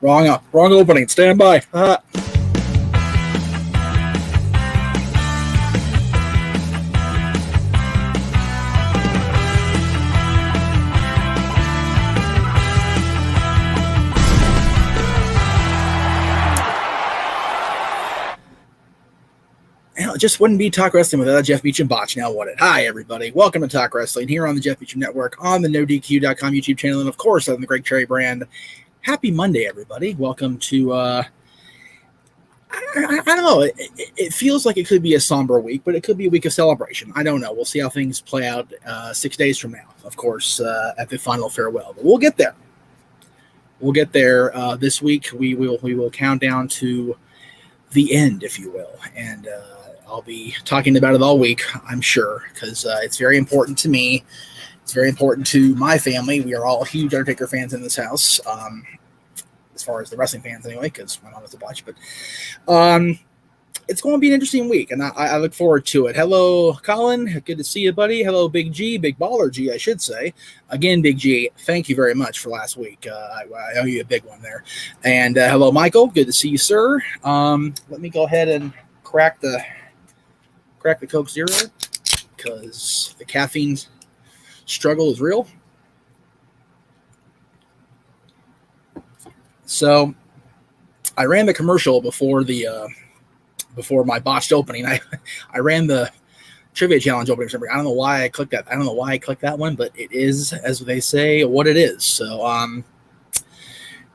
Wrong opening. Stand by. It just wouldn't be Talk Wrestling without a Jeff Beecham botch. Now what it? Hi, everybody. Welcome to Talk Wrestling here on the Jeff Beecham Network, on the NoDQ.com YouTube channel, and of course on the Greg Cherry brand. Happy Monday, everybody. Welcome to, I don't know. It feels like it could be a somber week, but it could be a week of celebration. I don't know. We'll see how things play out 6 days from now, of course, at the final farewell. But we'll get there. We'll get there this week. We will count down to the end, if you will, and I'll be talking about it all week, I'm sure, because it's very important to me. It's very important to my family. We are all huge Undertaker fans in this house, as far as the wrestling fans anyway, because my mom is a watch. But it's going to be an interesting week, and I look forward to it. Hello, Colin. Good to see you, buddy. Hello, Big G. Big Baller G, I should say. Again, Big G, thank you very much for last week. I owe you a big one there. And hello, Michael. Good to see you, sir. Let me go ahead and crack the Coke Zero, because the caffeine struggle is real. So I ran the commercial before my botched opening. I ran the trivia challenge opening. I don't know why I clicked that. I don't know why I clicked that one, but it is, as they say, what it is. So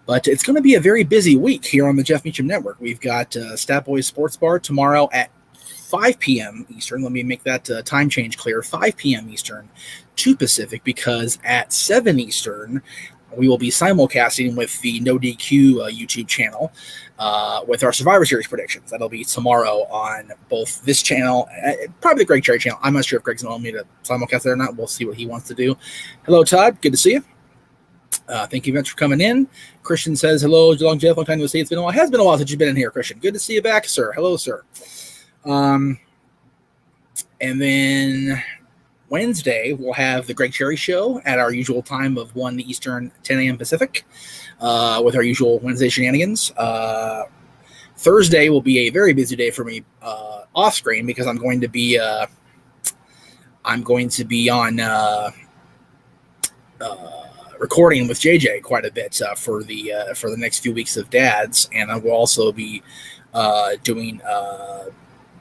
but it's going to be a very busy week here on the Jeff Beecham Network. We've got Stat Boys Sports Bar tomorrow at 5 p.m. Eastern. Let me make that time change clear. 5 p.m. Eastern, 2 Pacific, because at 7 Eastern, we will be simulcasting with the No DQ YouTube channel with our Survivor Series predictions. That'll be tomorrow on both this channel, probably the Greg Cherry channel. I'm not sure if Greg's going to want me to simulcast it or not. We'll see what he wants to do. Hello, Todd. Good to see you. Thank you very much for coming in. Christian says, hello, long Jeff. Long time to see. It's been a while. It has been a while since you've been in here, Christian. Good to see you back, sir. Hello, sir. And then Wednesday, we'll have the Greg Cherry Show at our usual time of 1 Eastern, 10 a.m. Pacific, with our usual Wednesday shenanigans. Thursday will be a very busy day for me off screen, because I'm going to be on recording with JJ quite a bit for the next few weeks of Dads, and I will also be doing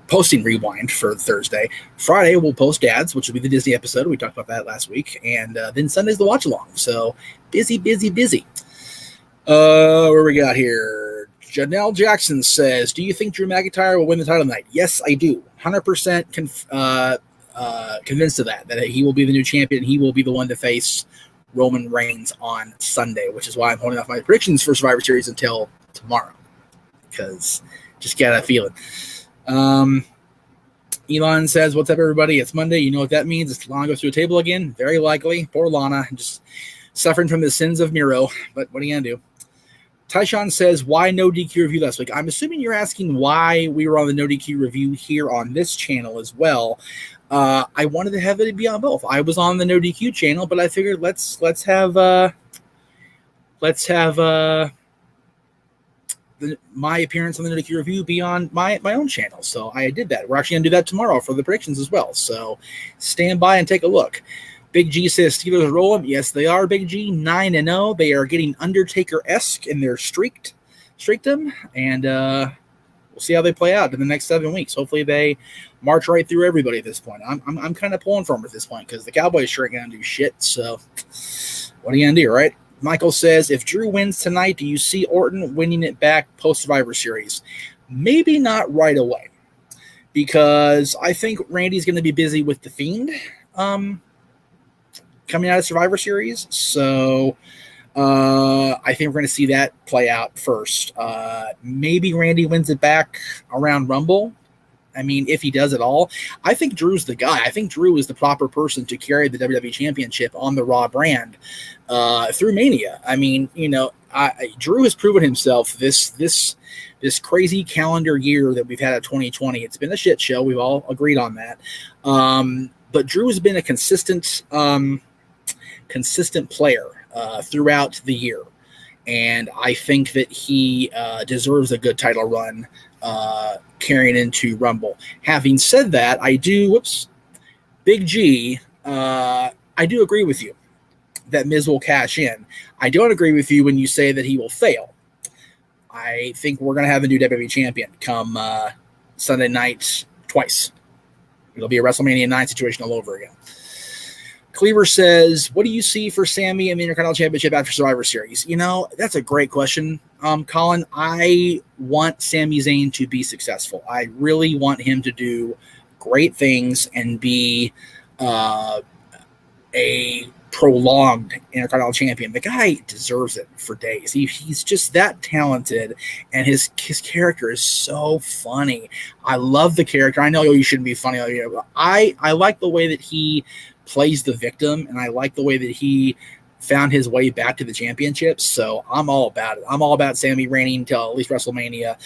posting Rewind for Thursday. Friday, we'll post Dads, which will be the Disney episode. We talked about that last week. And then Sunday's the watch along. So busy. Where we got here? Janelle Jackson says, do you think Drew McIntyre will win the title tonight? Yes, I do. 100% convinced of that he will be the new champion. He will be the one to face Roman Reigns on Sunday, which is why I'm holding off my predictions for Survivor Series until tomorrow, because just got that feeling. Elon says, what's up, everybody? It's Monday. You know what that means. It's Lana goes through a table again. Very likely. Poor Lana. Just suffering from the sins of Miro. But what are you going to do? Tyshawn says, why no DQ review last week? I'm assuming you're asking why we were on the no DQ review here on this channel as well. I wanted to have it be on both. I was on the no DQ channel, but I figured let's have my appearance on the NoDQ review be on my own channel. So I did that. We're actually going to do that tomorrow for the predictions as well. So stand by and take a look. Big G says Steelers are rolling. Yes, they are, Big G. 9-0. They are getting Undertaker-esque in their streakdom. And we'll see how they play out in the next 7 weeks. Hopefully they march right through everybody at this point. I'm kind of pulling for them at this point, because the Cowboys sure ain't going to do shit. So what are you going to do, right? Michael says, if Drew wins tonight, do you see Orton winning it back post-Survivor Series? Maybe not right away, because I think Randy's going to be busy with The Fiend coming out of Survivor Series. So I think we're going to see that play out first. Maybe Randy wins it back around Rumble. I mean, if he does it all, I think Drew's the guy. I think Drew is the proper person to carry the WWE Championship on the Raw brand through Mania. I mean, Drew has proven himself this crazy calendar year that we've had at 2020. It's been a shit show. We've all agreed on that. But Drew has been a consistent player throughout the year. and I think that he deserves a good title run carrying into Rumble. Having said that, I do, Big G, I do agree with you that Miz will cash in. I don't agree with you when you say that he will fail. I think we're going to have a new WWE champion come Sunday night twice. It'll be a WrestleMania 9 situation all over again. Cleaver says, what do you see for Sammy in the Intercontinental Championship after Survivor Series? You know, that's a great question, Colin. I want Sami Zayn to be successful. I really want him to do great things and be a prolonged Intercontinental Champion. The guy deserves it for days. He's just that talented, and his character is so funny. I love the character. I know you shouldn't be funny, but I like the way that he plays the victim, and I like the way that he found his way back to the championship. So I'm all about it. I'm all about Sammy reigning until at least WrestleMania.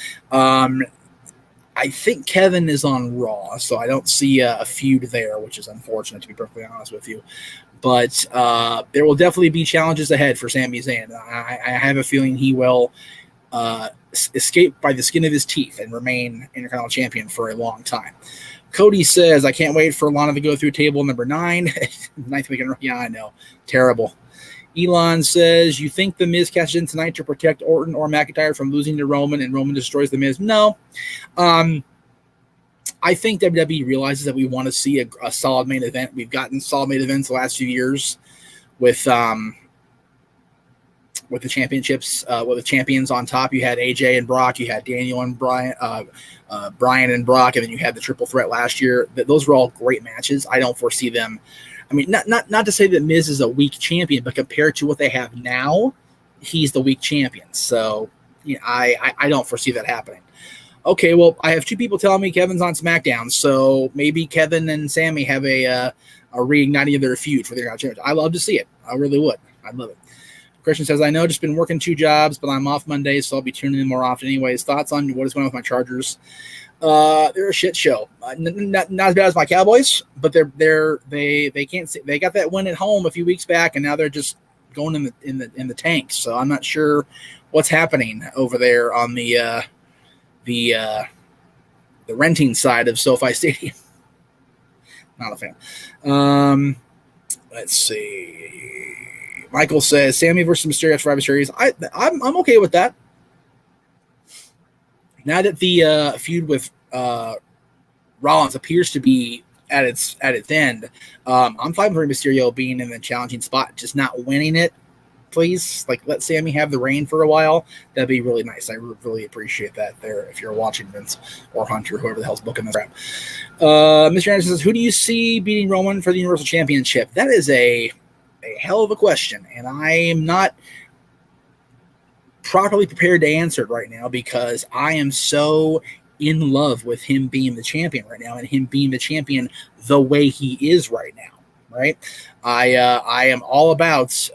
I think Kevin is on Raw, so I don't see a feud there, which is unfortunate, to be perfectly honest with you. But there will definitely be challenges ahead for Sami Zayn. I have a feeling he will escape by the skin of his teeth and remain Intercontinental Champion for a long time. Cody says, I can't wait for Lana to go through table number 9. Ninth week in a row. Yeah, I know. Terrible. Elon says, you think The Miz cashes in tonight to protect Orton or McIntyre from losing to Roman and Roman destroys The Miz? No. I think WWE realizes that we want to see a solid main event. We've gotten solid main events the last few years with the championships, with the champions on top. You had AJ and Brock, you had Daniel and Brian and Brock, and then you had the triple threat last year. Those were all great matches. I don't foresee them. I mean, not to say that Miz is a weak champion, but compared to what they have now, he's the weak champion. So I don't foresee that happening. Okay, well, I have 2 people telling me Kevin's on SmackDown, so maybe Kevin and Sammy have a reigniting of their feud for their championship. I love to see it. I really would. I'd love it. Christian says, I know, just been working 2 jobs, but I'm off Mondays, so I'll be tuning in more often anyways. Thoughts on what is going on with my Chargers? They're a shit show. Not as bad as my Cowboys, but they can't. They got that win at home a few weeks back, and now they're just going in the tank. So I'm not sure what's happening over there on the renting side of SoFi Stadium. Not a fan. Let's see. Michael says Sammy versus Mysterio Survivor Series. I'm okay with that. Now that the feud with Rollins appears to be at its end, I'm fine with Mysterio being in the challenging spot, just not winning it. Please, let Sammy have the reign for a while. That'd be really nice. I really appreciate that there. If you're watching Vince or Hunter, whoever the hell's booking this crap. Mr. Anderson says, who do you see beating Roman for the Universal Championship? That is a hell of a question, and I am not properly prepared to answer it right now because I am so in love with him being the champion right now and him being the champion the way he is right now. Right? I am all about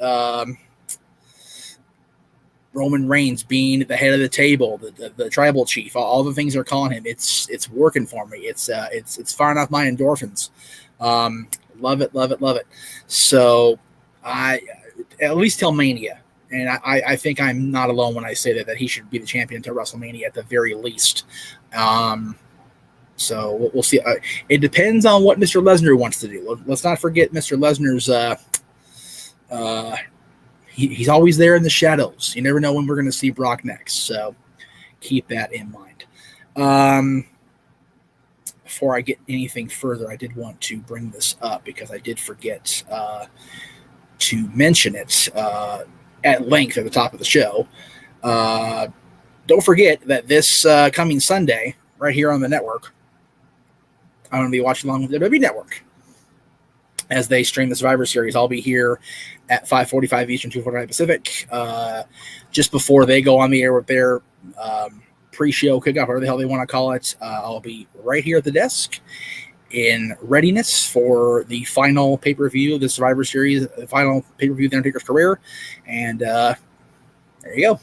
Roman Reigns being the head of the table, the tribal chief, all the things they're calling him. It's working for me. It's firing off my endorphins. Love it. So I at least till Mania, and I think I'm not alone when I say that he should be the champion until WrestleMania at the very least. So we'll see. It depends on what Mr. Lesnar wants to do. Let's not forget Mr. Lesnar's. He's always there in the shadows. You never know when we're going to see Brock next. So keep that in mind. Before I get anything further, I did want to bring this up because I did forget to mention it at length at the top of the show. Don't forget that this coming Sunday, right here on the network, I'm going to be watching along with the WWE Network as they stream the Survivor Series. I'll be here at 5:45 Eastern, 2:45 Pacific, just before they go on the air with their pre-show kickoff, whatever the hell they want to call it. I'll be right here at the desk in readiness for the final pay-per-view of the Survivor Series, the final pay-per-view of the Undertaker's career, and there you go.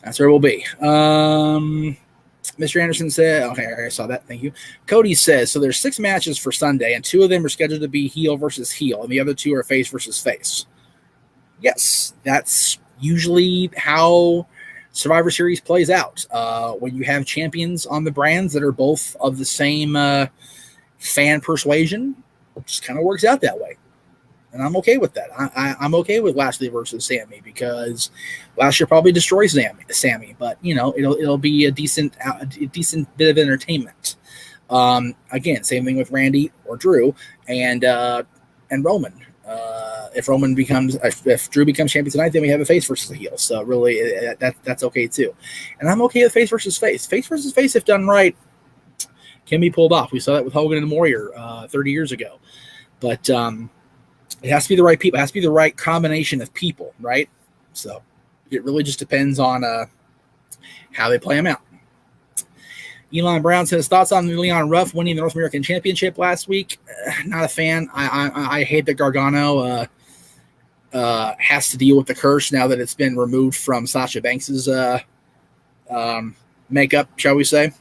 That's where we'll be. Mr. Anderson said, okay, I saw that. Thank you. Cody says, so there's 6 matches for Sunday, and 2 of them are scheduled to be heel versus heel, and the other 2 are face versus face. Yes, that's usually how Survivor Series plays out. When you have champions on the brands that are both of the same fan persuasion, it just kind of works out that way. And I'm okay with that. I'm okay with Lashley versus Sammy because Lashley probably destroys Sammy, but it'll be a decent bit of entertainment. Again, same thing with Randy or Drew and Roman. If Drew becomes champion tonight, then we have a face versus a heel. So really, that's okay too. And I'm okay with face versus face. Face versus face, if done right, can be pulled off. We saw that with Hogan and Warrior 30 years ago. But it has to be the right people. It has to be the right combination of people, right? So it really just depends on how they play them out. Elon Brown says, thoughts on Leon Ruff winning the North American Championship last week? Not a fan. I hate that Gargano has to deal with the curse now that it's been removed from Sasha Banks's makeup, shall we say.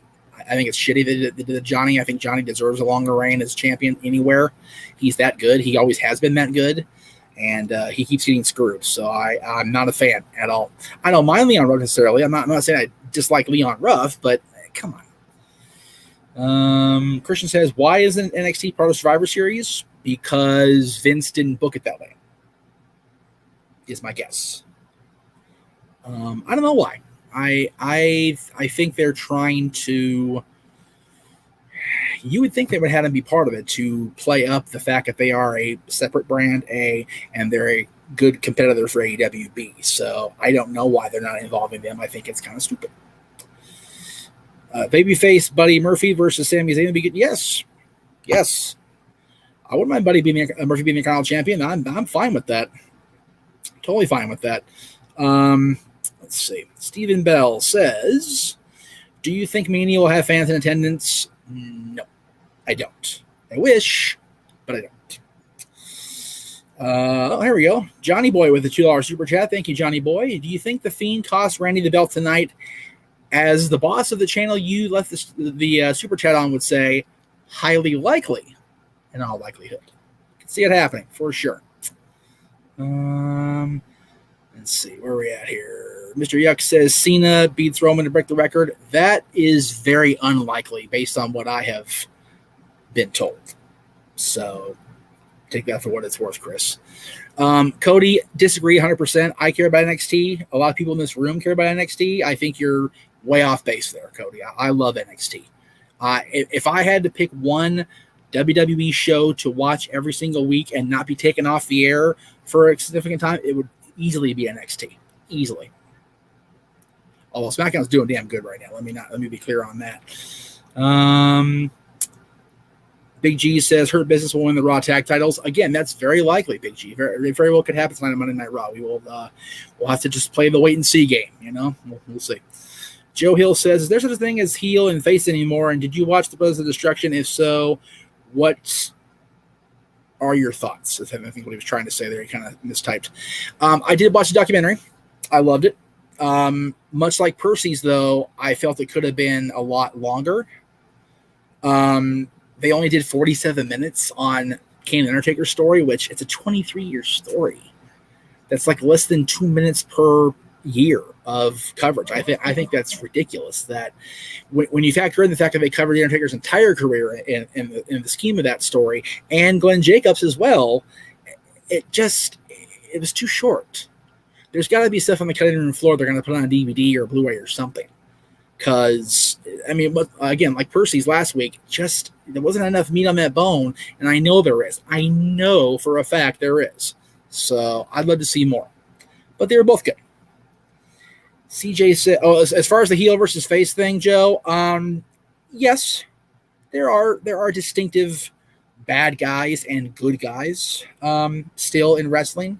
I think it's shitty that they did Johnny. I think Johnny deserves a longer reign as champion anywhere. He's that good. He always has been that good. And he keeps getting screwed. So I'm not a fan at all. I don't mind Leon Ruff necessarily. I'm not saying I dislike Leon Ruff, but come on. Christian says, why isn't NXT part of Survivor Series? Because Vince didn't book it that way, is my guess. I don't know why. I think they're trying to. You would think they would have them be part of it to play up the fact that they are a separate brand, and they're a good competitor for AEW. So I don't know why they're not involving them. I think it's kind of stupid. Babyface Buddy Murphy versus Sami Zayn would be good. Yes. I wouldn't mind Buddy Murphy being a Continental champion. I'm fine with that. Totally fine with that. Let's see. Stephen Bell says, do you think Mania will have fans in attendance? No, I don't. I wish, but I don't. Here we go. Johnny Boy with a $2 super chat. Thank you, Johnny Boy. Do you think The Fiend cost Randy the belt tonight? As the boss of the channel you left the super chat on would say, highly likely in all likelihood. I can see it happening for sure. Let's see, where are we at here? Mr. Yuck says Cena beats Roman to break the record. That is very unlikely based on what I have been told. So take that for what it's worth, Chris. Cody, disagree 100%. I care about NXT. A lot of people in this room care about NXT. I think you're way off base there, Cody. I love NXT. If I had to pick one WWE show to watch every single week and not be taken off the air for a significant time, it would easily be NXT. Easily. Although SmackDown's doing damn good right now. Let me be clear on that. Big G says Hurt Business will win the Raw tag titles. Again, that's very likely, Big G. Very, very well could happen tonight on Monday Night Raw. We'll have to just play the wait and see game, We'll see. Joe Hill says, is there such a thing as heel and face anymore? And did you watch the Brothers of Destruction? If so, what are your thoughts? I think what he was trying to say there, he kind of mistyped. I did watch the documentary. I loved it. Much like Percy's, though, I felt it could have been a lot longer. They only did 47 minutes on Kane and Undertaker's story, which it's a 23-year story. That's like less than 2 minutes per year of coverage. I think that's ridiculous. That when you factor in the fact that they covered the Undertaker's entire career in the scheme of that story, and Glenn Jacobs as well, it was too short. There's got to be stuff on the cutting room floor they're going to put on a DVD or a Blu-ray or something. Because, again, like Percy's last week, there wasn't enough meat on that bone, and I know there is. I know for a fact there is. So I'd love to see more. But they were both good. CJ said, as far as the heel versus face thing, Joe, yes, there are distinctive bad guys and good guys still in wrestling.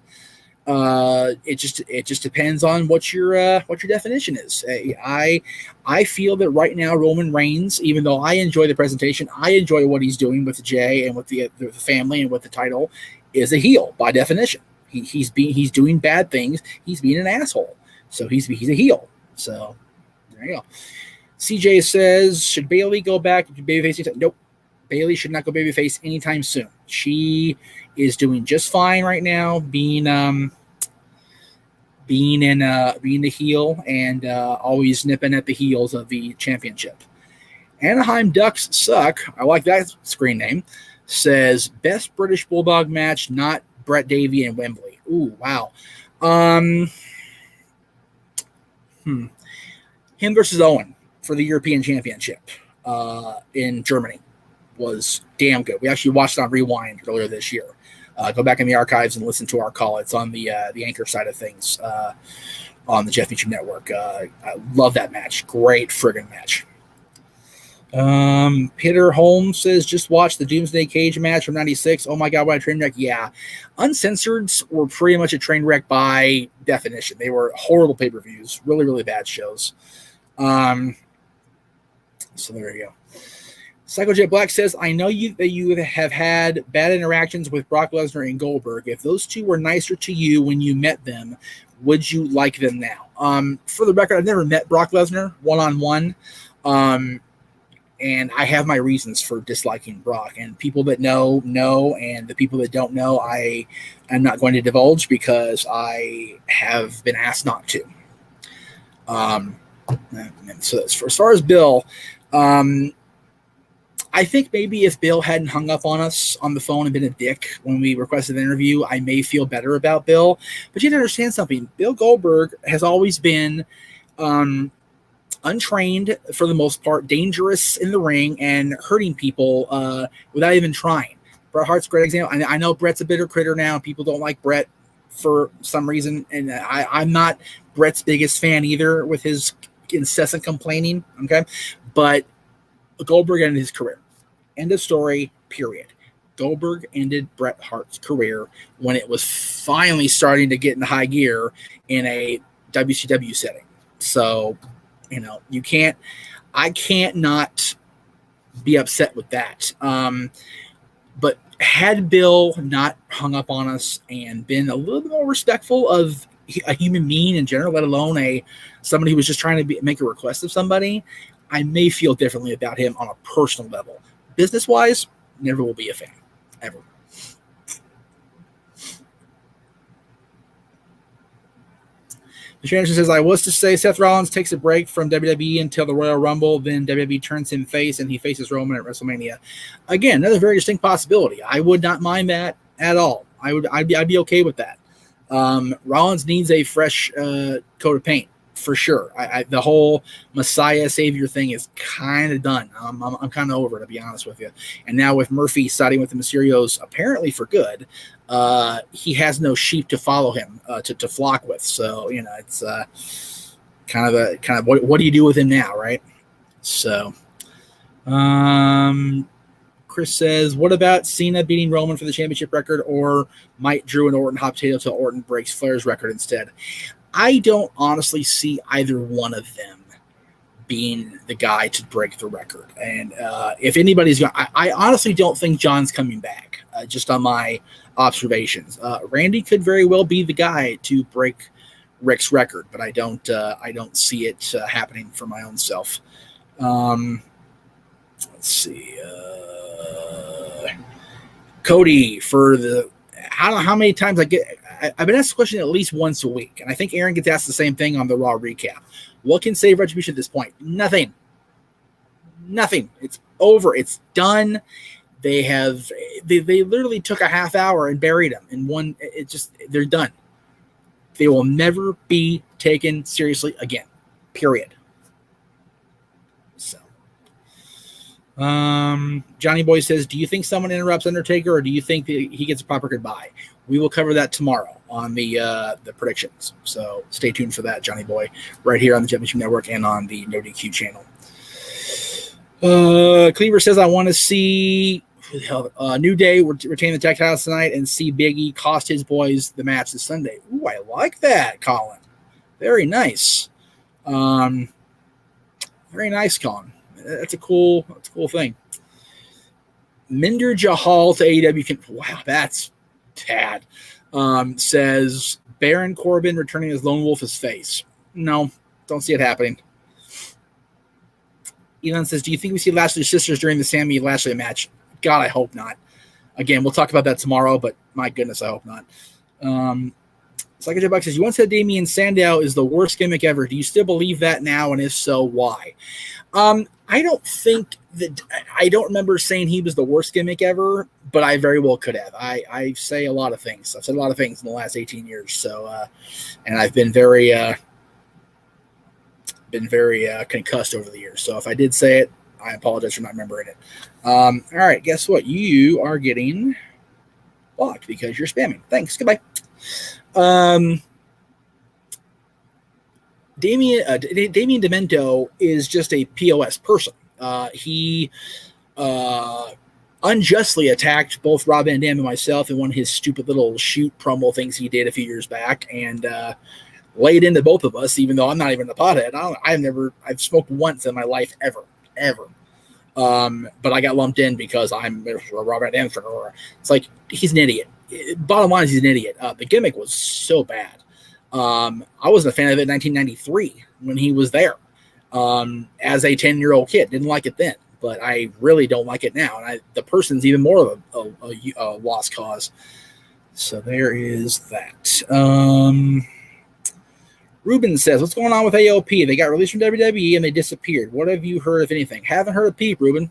It just depends on what your definition is. I feel that right now Roman Reigns, even though I enjoy the presentation, I enjoy what he's doing with Jay and with the family and with the title, is a heel by definition. He's doing bad things. He's being an asshole. So he's a heel. So there you go. CJ says, should Bayley go back to babyface? Nope. Bayley should not go babyface anytime soon. She is doing just fine right now, being being the heel and always nipping at the heels of the championship. Anaheim Ducks suck. I like that screen name. Says best British Bulldog match, not Brett Davey and Wembley. Ooh, wow. Him versus Owen for the European Championship in Germany was damn good. We actually watched it on Rewind earlier this year. Go back in the archives and listen to our call. It's on the Anchor side of things on the Jeff Beacham Network. I love that match. Great friggin' match. Peter Holmes says, just watch the Doomsday Cage match from 96. Oh my God, what a train wreck. Yeah. Uncensored were pretty much a train wreck by definition. They were horrible pay-per-views, really, really bad shows. So there you go. Psychojet Black says, I know that you have had bad interactions with Brock Lesnar and Goldberg. If those two were nicer to you when you met them, would you like them now? For the record, I've never met Brock Lesnar one-on-one. And I have my reasons for disliking Brock. And people that know, and the people that don't know, I am not going to divulge because I have been asked not to. So as far as Bill, I think maybe if Bill hadn't hung up on us on the phone and been a dick when we requested an interview, I may feel better about Bill. But you have to understand something. Bill Goldberg has always been untrained for the most part, dangerous in the ring, and hurting people without even trying. Bret Hart's a great example. I know Bret's a bitter critter now. People don't like Bret for some reason, and I'm not Bret's biggest fan either with his incessant complaining, okay? But Goldberg ended his career. End of story, period. Goldberg ended Bret Hart's career when it was finally starting to get in high gear in a WCW setting. So, I can't not be upset with that. But had Bill not hung up on us and been a little bit more respectful of a human being in general, let alone somebody who was just trying to make a request of somebody, I may feel differently about him on a personal level. Business-wise, never will be a fan, ever. Mr. Anderson says, I was to say Seth Rollins takes a break from WWE until the Royal Rumble, then WWE turns him face and he faces Roman at WrestleMania. Again, another very distinct possibility. I would not mind that at all. I'd be okay with that. Rollins needs a fresh coat of paint. For sure. The whole Messiah Savior thing is kind of done. I'm kind of over it, to be honest with you. And now with Murphy siding with the Mysterios, apparently for good, he has no sheep to follow him, to flock with. So, it's kind of what do you do with him now, right? So, Chris says, what about Cena beating Roman for the championship record, or might Drew and Orton hot potato till Orton breaks Flair's record instead? I don't honestly see either one of them being the guy to break the record. And if anybody's going, I honestly don't think John's coming back, just on my observations. Randy could very well be the guy to break Rick's record, but I don't see it happening for my own self. Let's see. Cody, for I don't know how many times I've been asked this question at least once a week, and I think Aaron gets asked the same thing on the Raw recap. What can save Retribution at this point? Nothing. It's over. It's done. They literally took a half hour and buried them in one. They're done. They will never be taken seriously again. Period. So, Johnny Boy says, do you think someone interrupts Undertaker, or do you think that he gets a proper goodbye? We will cover that tomorrow on the predictions. So stay tuned for that, Johnny Boy, right here on the Jeff Beacham Network and on the No DQ channel. Cleaver says, I want to see New Day retain the tag titles tonight and see Big E cost his boys the match this Sunday. Ooh, I like that, Colin. Very nice. Very nice, Colin. That's a cool thing. Minder Jahal to AEW. Wow, that's tad. Says Baron Corbin returning as Lone Wolf as face. No, don't see it happening. Elon says, do you think we see Lashley's sisters during the Sammy Lashley match? God, I hope not. Again, we'll talk about that tomorrow, but my goodness, I hope not. Psycho Buck says, you once said Damien Sandow is the worst gimmick ever. Do you still believe that now? And if so, why? I don't remember saying he was the worst gimmick ever, but I very well could have. I say a lot of things. I've said a lot of things in the last 18 years. So, and I've been very concussed over the years. So if I did say it, I apologize for not remembering it. All right, guess what? You are getting blocked because you're spamming. Thanks. Goodbye. Damien Demento is just a POS person. He unjustly attacked both Rob Van Dam and myself in one of his stupid little shoot promo things he did a few years back, and laid into both of us, even though I'm not even a pothead. I've smoked once in my life ever. But I got lumped in because I'm Robert Amsterdam. It's like, he's an idiot. Bottom line is he's an idiot. The gimmick was so bad. I wasn't a fan of it in 1993 when he was there. As a 10-year-old kid, didn't like it then, but I really don't like it now. And the person's even more of a lost cause. So there is that. Ruben says, what's going on with AOP? They got released from WWE and they disappeared. What have you heard, if anything? Haven't heard a peep, Ruben.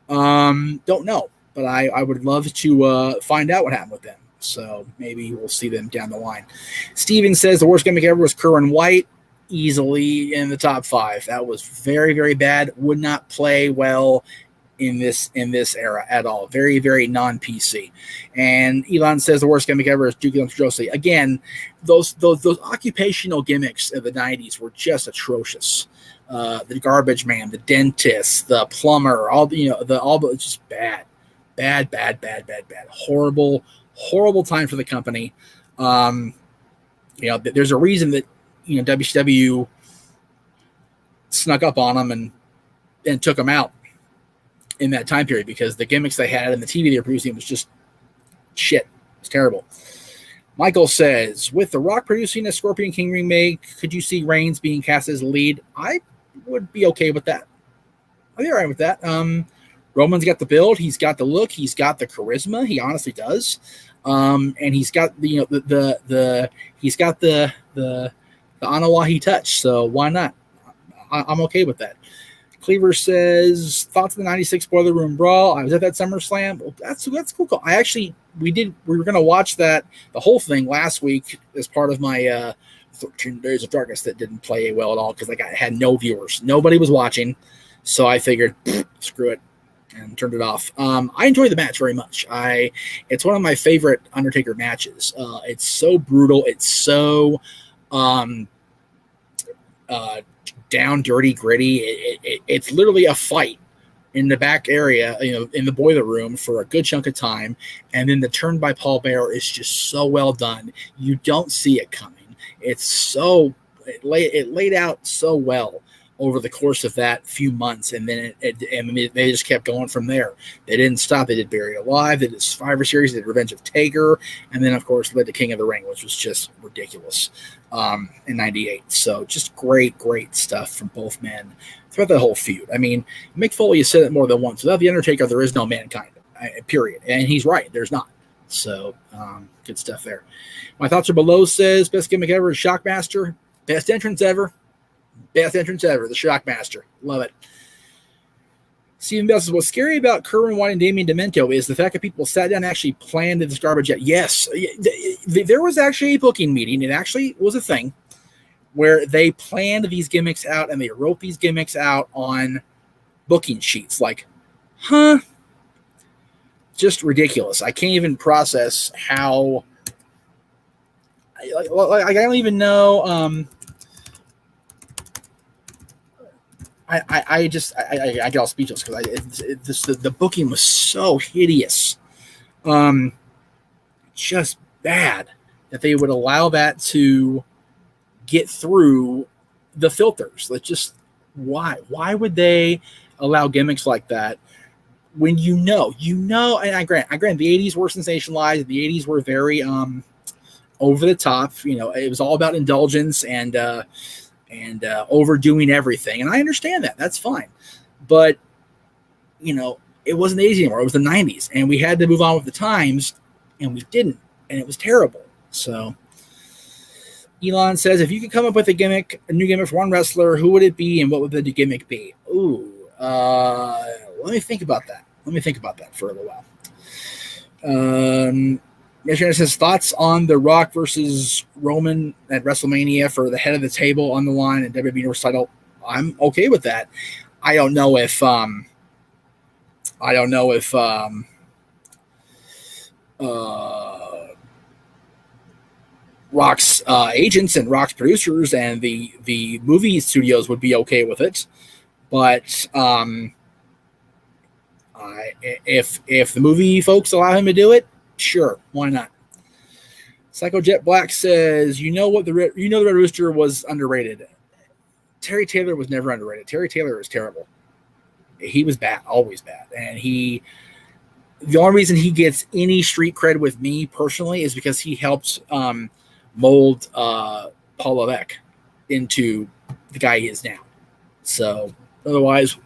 Don't know, but I would love to find out what happened with them. So maybe we'll see them down the line. Steven says the worst gimmick ever was Kerwin White, easily in the top 5. That was very, very bad. Would not play well in this era at all. Very, very non-PC. And Elon says the worst gimmick ever is Duke Josie. Again, those occupational gimmicks of the 90s were just atrocious. The garbage man, the dentist, the plumber, it's just bad. Horrible time for the company. There's a reason that WCW snuck up on them and took them out in that time period, because the gimmicks they had and the TV they were producing was just shit. It was terrible. Michael says, with The Rock producing a Scorpion King remake, could you see Reigns being cast as lead? I would be okay with that. I'd be all right with that. Roman's got the build, he's got the look, he's got the charisma. He honestly does, and he's got he's got the Anawahi touch. So why not? I'm okay with that. Cleaver says, thoughts on the 96 Boiler Room Brawl. I was at that SummerSlam. Well, that's cool. We were going to watch the whole thing last week as part of my 13 Days of Darkness that didn't play well at all because I had no viewers. Nobody was watching. So I figured, screw it, and turned it off. I enjoyed the match very much. It's one of my favorite Undertaker matches. It's so brutal. It's so down, dirty, gritty. It's literally a fight in the back area, in the boiler room for a good chunk of time, and then the turn by Paul Bearer is just so well done. You don't see it coming. It laid out so well over the course of that few months, and then they just kept going from there. They didn't stop. They did Buried Alive. They did Survivor Series. They did Revenge of Taker, and then of course led to King of the Ring, which was just ridiculous in '98. So just great stuff from both men throughout the whole feud. I mean, Mick Foley has said it more than once. Without the Undertaker, there is no Mankind. Period. And he's right. There's not. So good stuff there. My thoughts are below. Says best gimmick ever is Shockmaster. Best entrance ever. The Shockmaster. Love it. Stephen Bell says, what's scary about Kerwin White and Damien Demento is the fact that people sat down and actually planned this garbage out. Yes, there was actually a booking meeting. It actually was a thing where they planned these gimmicks out and they wrote these gimmicks out on booking sheets. Like, just ridiculous. I can't even process how. I don't even know. I get all speechless because the booking was so hideous, just bad that they would allow that to get through the filters. Like, just why would they allow gimmicks like that when and I grant the 80s were sensationalized. The 80s were very over the top. It was all about indulgence and overdoing everything. And I understand that. That's fine. But, it wasn't the 80s anymore. It was the 90s. And we had to move on with the times, and we didn't. And it was terrible. So, Elon says, if you could come up with a new gimmick for one wrestler, who would it be and what would the gimmick be? Ooh, let me think about that. For a little while. Mr. says, thoughts on The Rock versus Roman at WrestleMania for the head of the table on the line and WWE Universal title. I'm okay with that. I don't know if Rock's agents and Rock's producers and the movie studios would be okay with it, but if the movie folks allow him to do it, sure, why not? Psycho Jet Black says, the Red Rooster was underrated. Terry Taylor was never underrated. Terry Taylor is terrible. He was bad, always bad, and the only reason he gets any street cred with me personally is because he helped mold Paul Levesque into the guy he is now. So otherwise,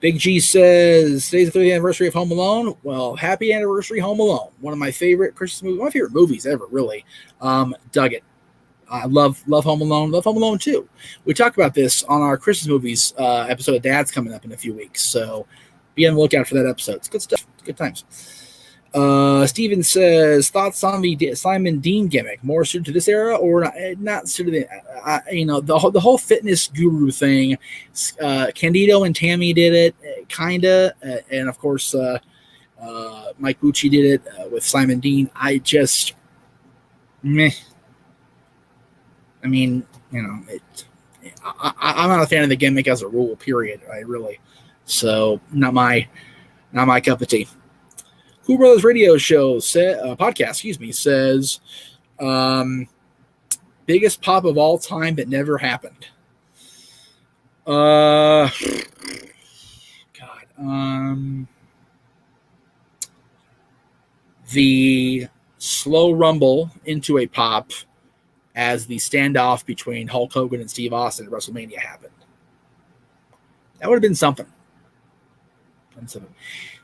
Big G says, today's the 30th anniversary of Home Alone. Well, happy anniversary, Home Alone. One of my favorite Christmas movies, one of my favorite movies ever, really. Dug it. I love Home Alone. Love Home Alone 2. We talk about this on our Christmas movies episode of Dad's coming up in a few weeks. So be on the lookout for that episode. It's good stuff. Good times. Steven says, thoughts on the Simon Dean gimmick, more suited to this era or not suited to the whole fitness guru thing. Candido and Tammy did it, kinda, and of course Mike Bucci did it with Simon Dean. I just meh. I mean, I'm not a fan of the gimmick as a rule, period. So not my cup of tea. Cool Brothers Radio Show podcast, says, biggest pop of all time that never happened. The slow rumble into a pop as the standoff between Hulk Hogan and Steve Austin at WrestleMania happened. That would have been something.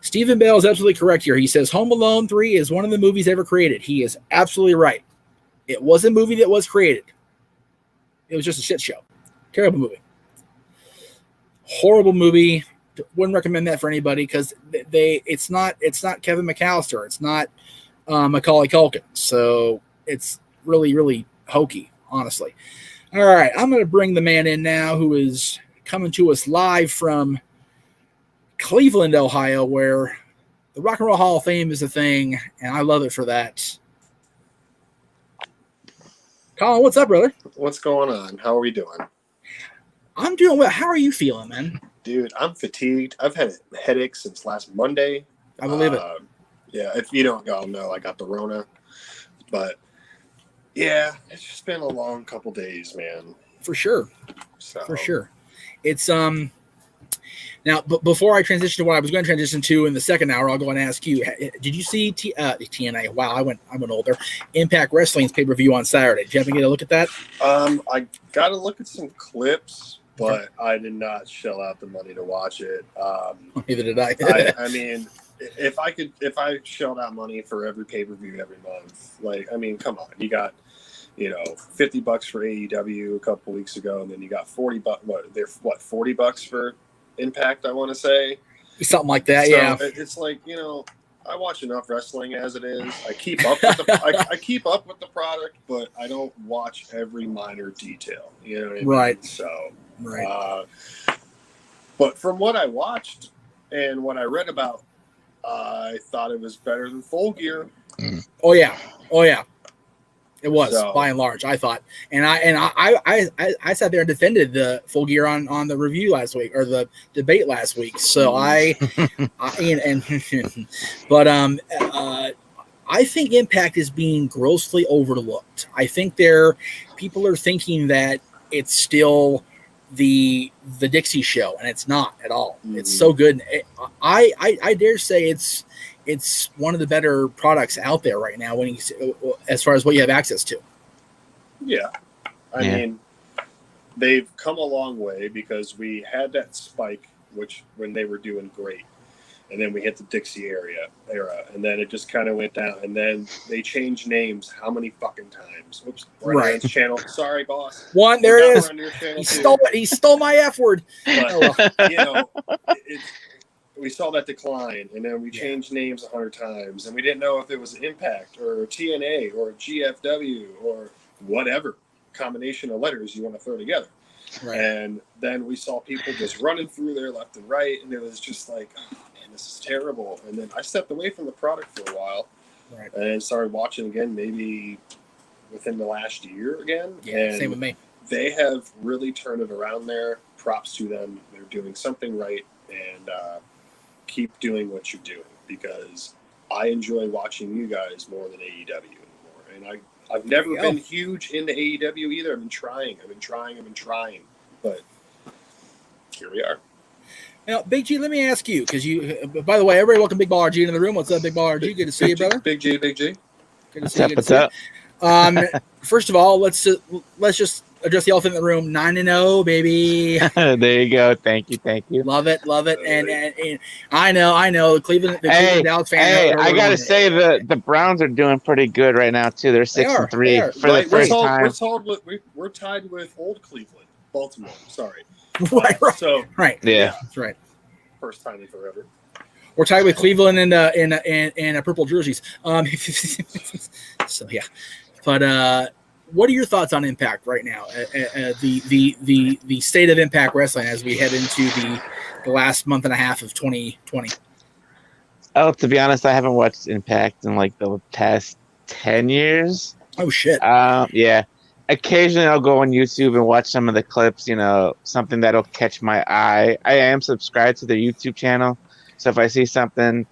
Stephen Bale is absolutely correct here. He says Home Alone 3 is one of the movies ever created. He is absolutely right. It was a movie that was created. It was just a shit show. Terrible movie. Horrible movie. Wouldn't recommend that for anybody because it's not Kevin McAllister. It's not Macaulay Culkin. So it's really, really hokey, honestly. All right, I'm going to bring the man in now who is coming to us live from Cleveland, Ohio, where the Rock and Roll Hall of Fame is a thing, and I love it for that. Colin, what's up, brother? What's going on? How are we doing? I'm doing well. How are you feeling, man? Dude, I'm fatigued. I've had a headache since last Monday. I believe it. Yeah, if you don't know, I got the Rona. But, yeah, it's just been a long couple days, man. For sure. For sure. It's, now, but before I transition to what I was going to transition to in the second hour, I'll go and ask you: did you see TNA? Wow, I went older. Impact Wrestling's pay-per-view on Saturday. Did you ever get a look at that? I got to look at some clips, but I did not shell out the money to watch it. Neither did I. I mean, if I shelled out money for every pay-per-view every month, come on, you got $50 for AEW a couple weeks ago, and then you got $40. $40 for Impact, I want to say something like that. So yeah, it's like I watch enough wrestling as it is. I keep up with the I keep up with the product, but I don't watch every minor detail. You know what I mean? Right. So right. But from what I watched and what I read about, I thought it was better than Full Gear. Oh yeah. It was by and large, I thought, and I sat there and defended the Full Gear on the review last week or the debate last week. So I think Impact is being grossly overlooked. I think people are thinking that it's still the Dixie Show, and it's not at all. Mm-hmm. It's so good. I dare say it's one of the better products out there right now as far as what you have access to. Yeah. I mean, they've come a long way because we had that spike, when they were doing great. and then we hit the Dixie era, and then it just kind of went down. And then they changed names how many fucking times? Whoops, we're on Aaron's channel. Sorry, boss. One, there it is. On your channel he stole it. He stole my F word. But, we saw that decline, and then we changed names 100 times, and we didn't know if it was Impact or TNA or GFW or whatever combination of letters you want to throw together. Right. And then we saw people just running through there left and right, and it was just like, oh, man, this is terrible. And then I stepped away from the product for a while, and started watching again maybe within the last year again. Yeah, and same with me. They have really turned it around there. Props to them. They're doing something right, and keep doing what you're doing, because I enjoy watching you guys more than AEW anymore. And I've never been huge into AEW either. I've been trying, but here we are. Now, Big G, let me ask you, because by the way, everybody welcome Big Ball RG into the room. What's up, Big Ball RG? Good to see you, brother. Big G. Good to see you. What's up? First of all, let's just address the elephant in the room. 9-0, baby. There you go. Thank you. Love it. And I know the Cleveland Dallas fan. Hey, I gotta say the Browns are doing pretty good right now too. They're 6-3 for the first time. We're tied with old Cleveland, Baltimore. Sorry. Right. Yeah, that's right. First time in forever. We're tied with Cleveland in purple jerseys. So yeah, but what are your thoughts on Impact right now? The state of Impact Wrestling as we head into the last month and a half of 2020. Oh, to be honest, I haven't watched Impact in like the past 10 years. Oh shit. Yeah. Occasionally I'll go on YouTube and watch some of the clips, something that'll catch my eye. I am subscribed to their YouTube channel. So if I see something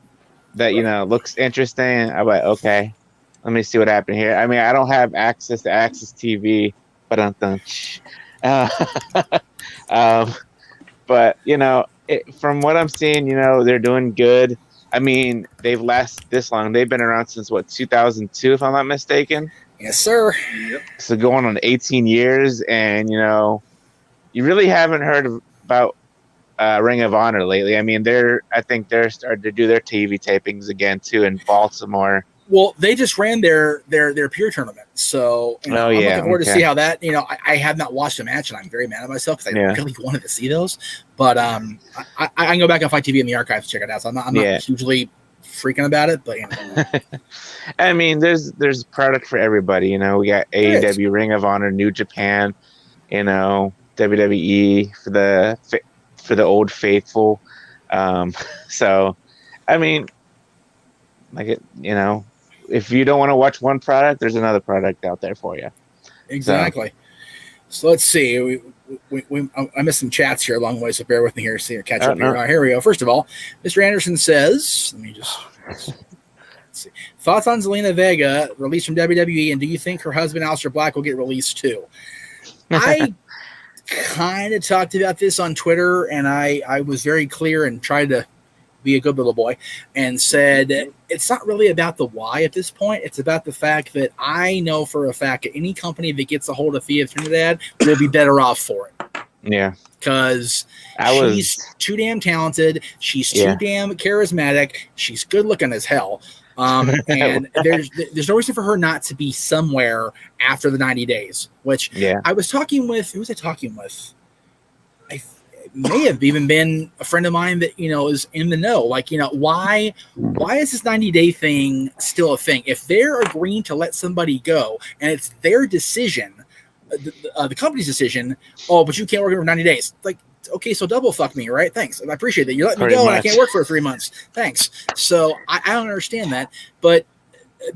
that, looks interesting, I'm like, okay, let me see what happened here. I mean, I don't have access to Access TV, but from what I'm seeing, they're doing good. I mean, they've lasted this long. They've been around since 2002, if I'm not mistaken. Yes, sir. Yep. So going on 18 years, and you really haven't heard about Ring of Honor lately. I mean, I think they're starting to do their TV tapings again too in Baltimore. Well, they just ran their peer tournament, so I'm looking forward to see how that. I have not watched a match, and I'm very mad at myself because I really wanted to see those. But I can go back on Fight TV in the archives to check it out. So I'm not hugely freaking about it, but I mean, there's product for everybody. We got AEW, Ring of Honor, New Japan, WWE for the old faithful. So, I mean, if you don't want to watch one product, there's another product out there for you. Exactly. So let's see. I missed some chats here along the way, so bear with me here. See, catch up here. Here we go. First of all, Mr. Anderson says, let me just let's see. Thoughts on Zelina Vega released from WWE, and do you think her husband Aleister Black will get released too? I kind of talked about this on Twitter, and I was very clear and tried to be a good little boy and said it's not really about the why at this point. It's about the fact that I know for a fact that any company that gets a hold of Thea Trinidad will be better off for it. Yeah. Because she's too damn talented. She's too damn charismatic. She's good looking as hell. And there's no reason for her not to be somewhere after the 90 days, which I was talking with, who was I talking with? May have even been a friend of mine that is in the know. Like, why is this 90-day thing still a thing? If they're agreeing to let somebody go and it's their decision, the company's decision, but you can't work for 90 days. Like, okay, so double fuck me, right? Thanks. I appreciate that. You're letting me go and I can't work for 3 months. Thanks. So I don't understand that. But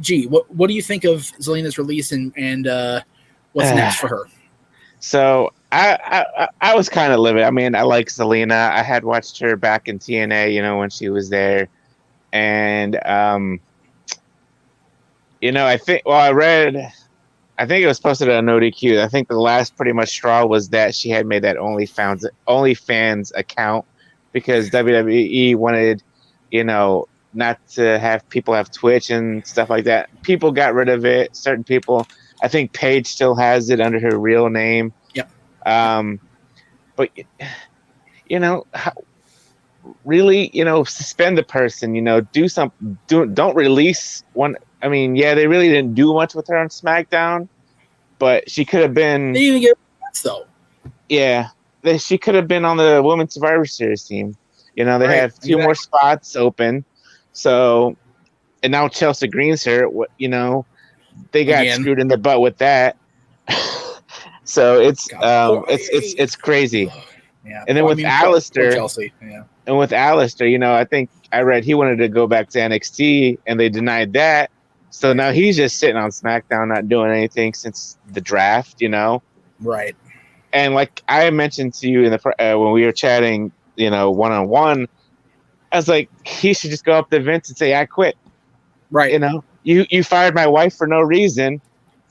gee, what do you think of Zelina's release and what's next for her? So I was kind of livid. I mean, I like Zelina. I had watched her back in TNA, when she was there. And, I think it was posted on ODQ. I think the last pretty much straw was that she had made that OnlyFans account because WWE wanted, not to have people have Twitch and stuff like that. People got rid of it. Certain people, I think Paige still has it under her real name. Yep. But really, suspend the person, do something, don't release one. I mean, yeah, they really didn't do much with her on SmackDown, but she could have been. They didn't even get though. Yeah, she could have been on the Women's Survivor Series team. They Right, have two more spots open. So, and now Chelsea Green's here. They got screwed in the butt with that. So it's crazy. Yeah, and then with Alistair, Chelsea. Yeah. And with Alistair, I think I read he wanted to go back to NXT, and they denied that. So now he's just sitting on SmackDown, not doing anything since the draft. Right. And like I mentioned to you in the when we were chatting, one-on-one, I was like, he should just go up to Vince and say, "I quit." Right. You fired my wife for no reason.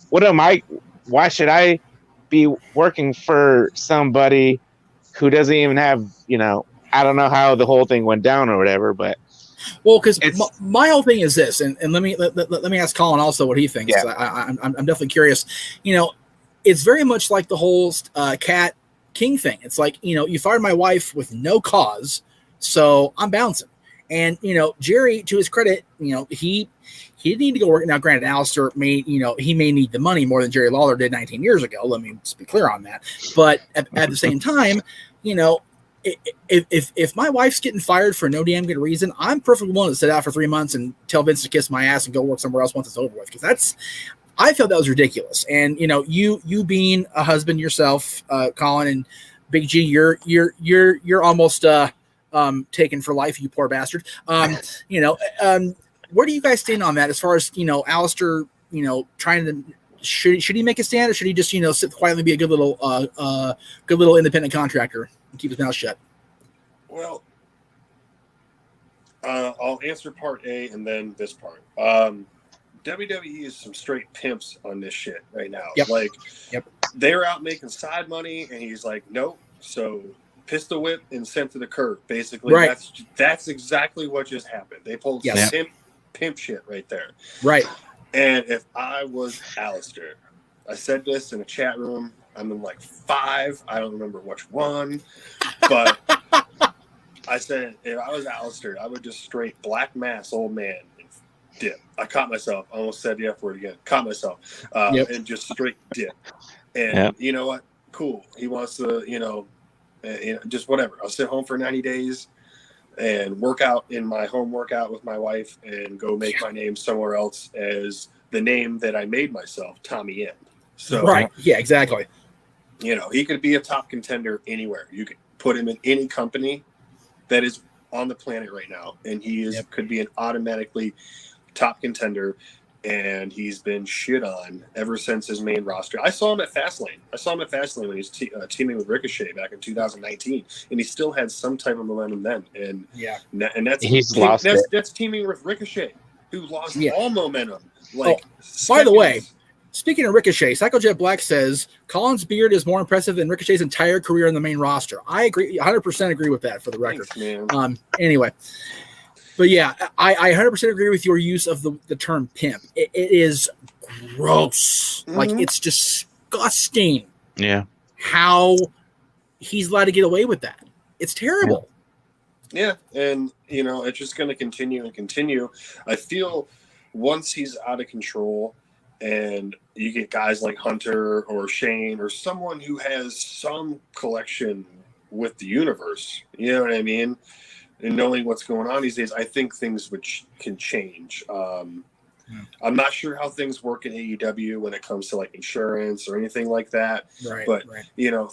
What am I? Why should I be working for somebody who doesn't even have, I don't know how the whole thing went down or whatever, but because my whole thing is this, and let me ask Colin also what he thinks. Yeah. I'm definitely curious. It's very much like the whole Cat King thing. It's like, you fired my wife with no cause, so I'm bouncing. And Jerry, to his credit, he didn't need to go work. Now, granted, Alistair may need the money more than Jerry Lawler did 19 years ago. Let me just be clear on that. But at the same time, if my wife's getting fired for no damn good reason, I'm perfectly willing to sit out for 3 months and tell Vince to kiss my ass and go work somewhere else once it's over with. Because I felt that was ridiculous. And you being a husband yourself, Colin, and Big G, you're almost taken for life, you poor bastard. Where do you guys stand on that as far as Alistair, trying to should he make a stand, or should he just sit quietly, be a good little independent contractor and keep his mouth shut? Well, I'll answer part A and then this part. WWE is some straight pimps on this shit right now. Yep. They're out making side money, and he's like, nope. So pistol whip and sent to the curb. Basically, right. That's exactly what just happened. They pulled pimp shit right there. Right. And if I was Alistair, I said this in a chat room. I'm in like 5. I don't remember which one, but I said if I was Alistair, I would just straight black mass old man and dip. I caught myself. I almost said the F word again. Caught myself. And just straight dip. And you know what? Cool. He wants to, just whatever. I'll sit home for 90 days and work out in my home workout with my wife and go make my name somewhere else as the name that I made myself, Tommy End. So, right. Yeah, exactly. He could be a top contender anywhere. You could put him in any company that is on the planet right now, and he could be an automatically top contender. And he's been shit on ever since his main roster. I saw him at Fastlane. When he was teaming with Ricochet back in 2019, and he still had some type of momentum then. And that's teaming with Ricochet, who lost all momentum. By the way, speaking of Ricochet, Psychojet Black says Colin's beard is more impressive than Ricochet's entire career in the main roster. I agree, 100% agree with that, for the record. Thanks, man. Anyway. But yeah, I 100% agree with your use of the term pimp. It is gross. Mm-hmm. Like, it's disgusting. Yeah. How he's allowed to get away with that. It's terrible. Yeah. And, it's just going to continue and continue. I feel once he's out of control and you get guys like Hunter or Shane or someone who has some collection with the universe, you know what I mean? And knowing what's going on these days, I think things can change. I'm not sure how things work in AEW when it comes to like insurance or anything like that. Right, but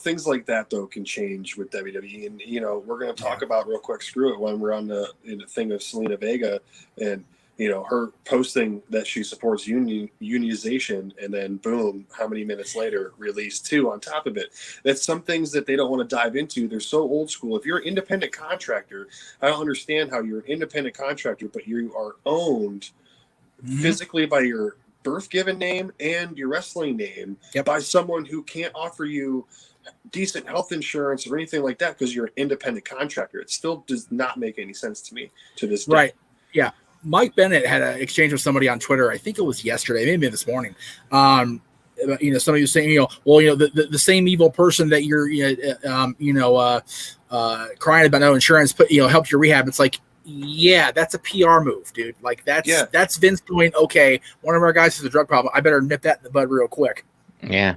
things like that though can change with WWE. And we're going to talk about real quick. Screw it when we're on the thing of Selena Vega and her posting that she supports unionization, and then boom, how many minutes later, release 2 on top of it. That's some things that they don't want to dive into. They're so old school. If you're an independent contractor, I don't understand how you're an independent contractor, but you are owned physically by your birth given name and your wrestling name by someone who can't offer you decent health insurance or anything like that because you're an independent contractor. It still does not make any sense to me to this day. Right. Yeah. Mike Bennett had an exchange with somebody on Twitter. I think it was yesterday, maybe this morning. somebody was saying, the same evil person that you're, crying about no insurance, helped your rehab. It's like, yeah, that's a PR move, dude. Like that's Vince going, okay, one of our guys has a drug problem. I better nip that in the bud real quick. Yeah.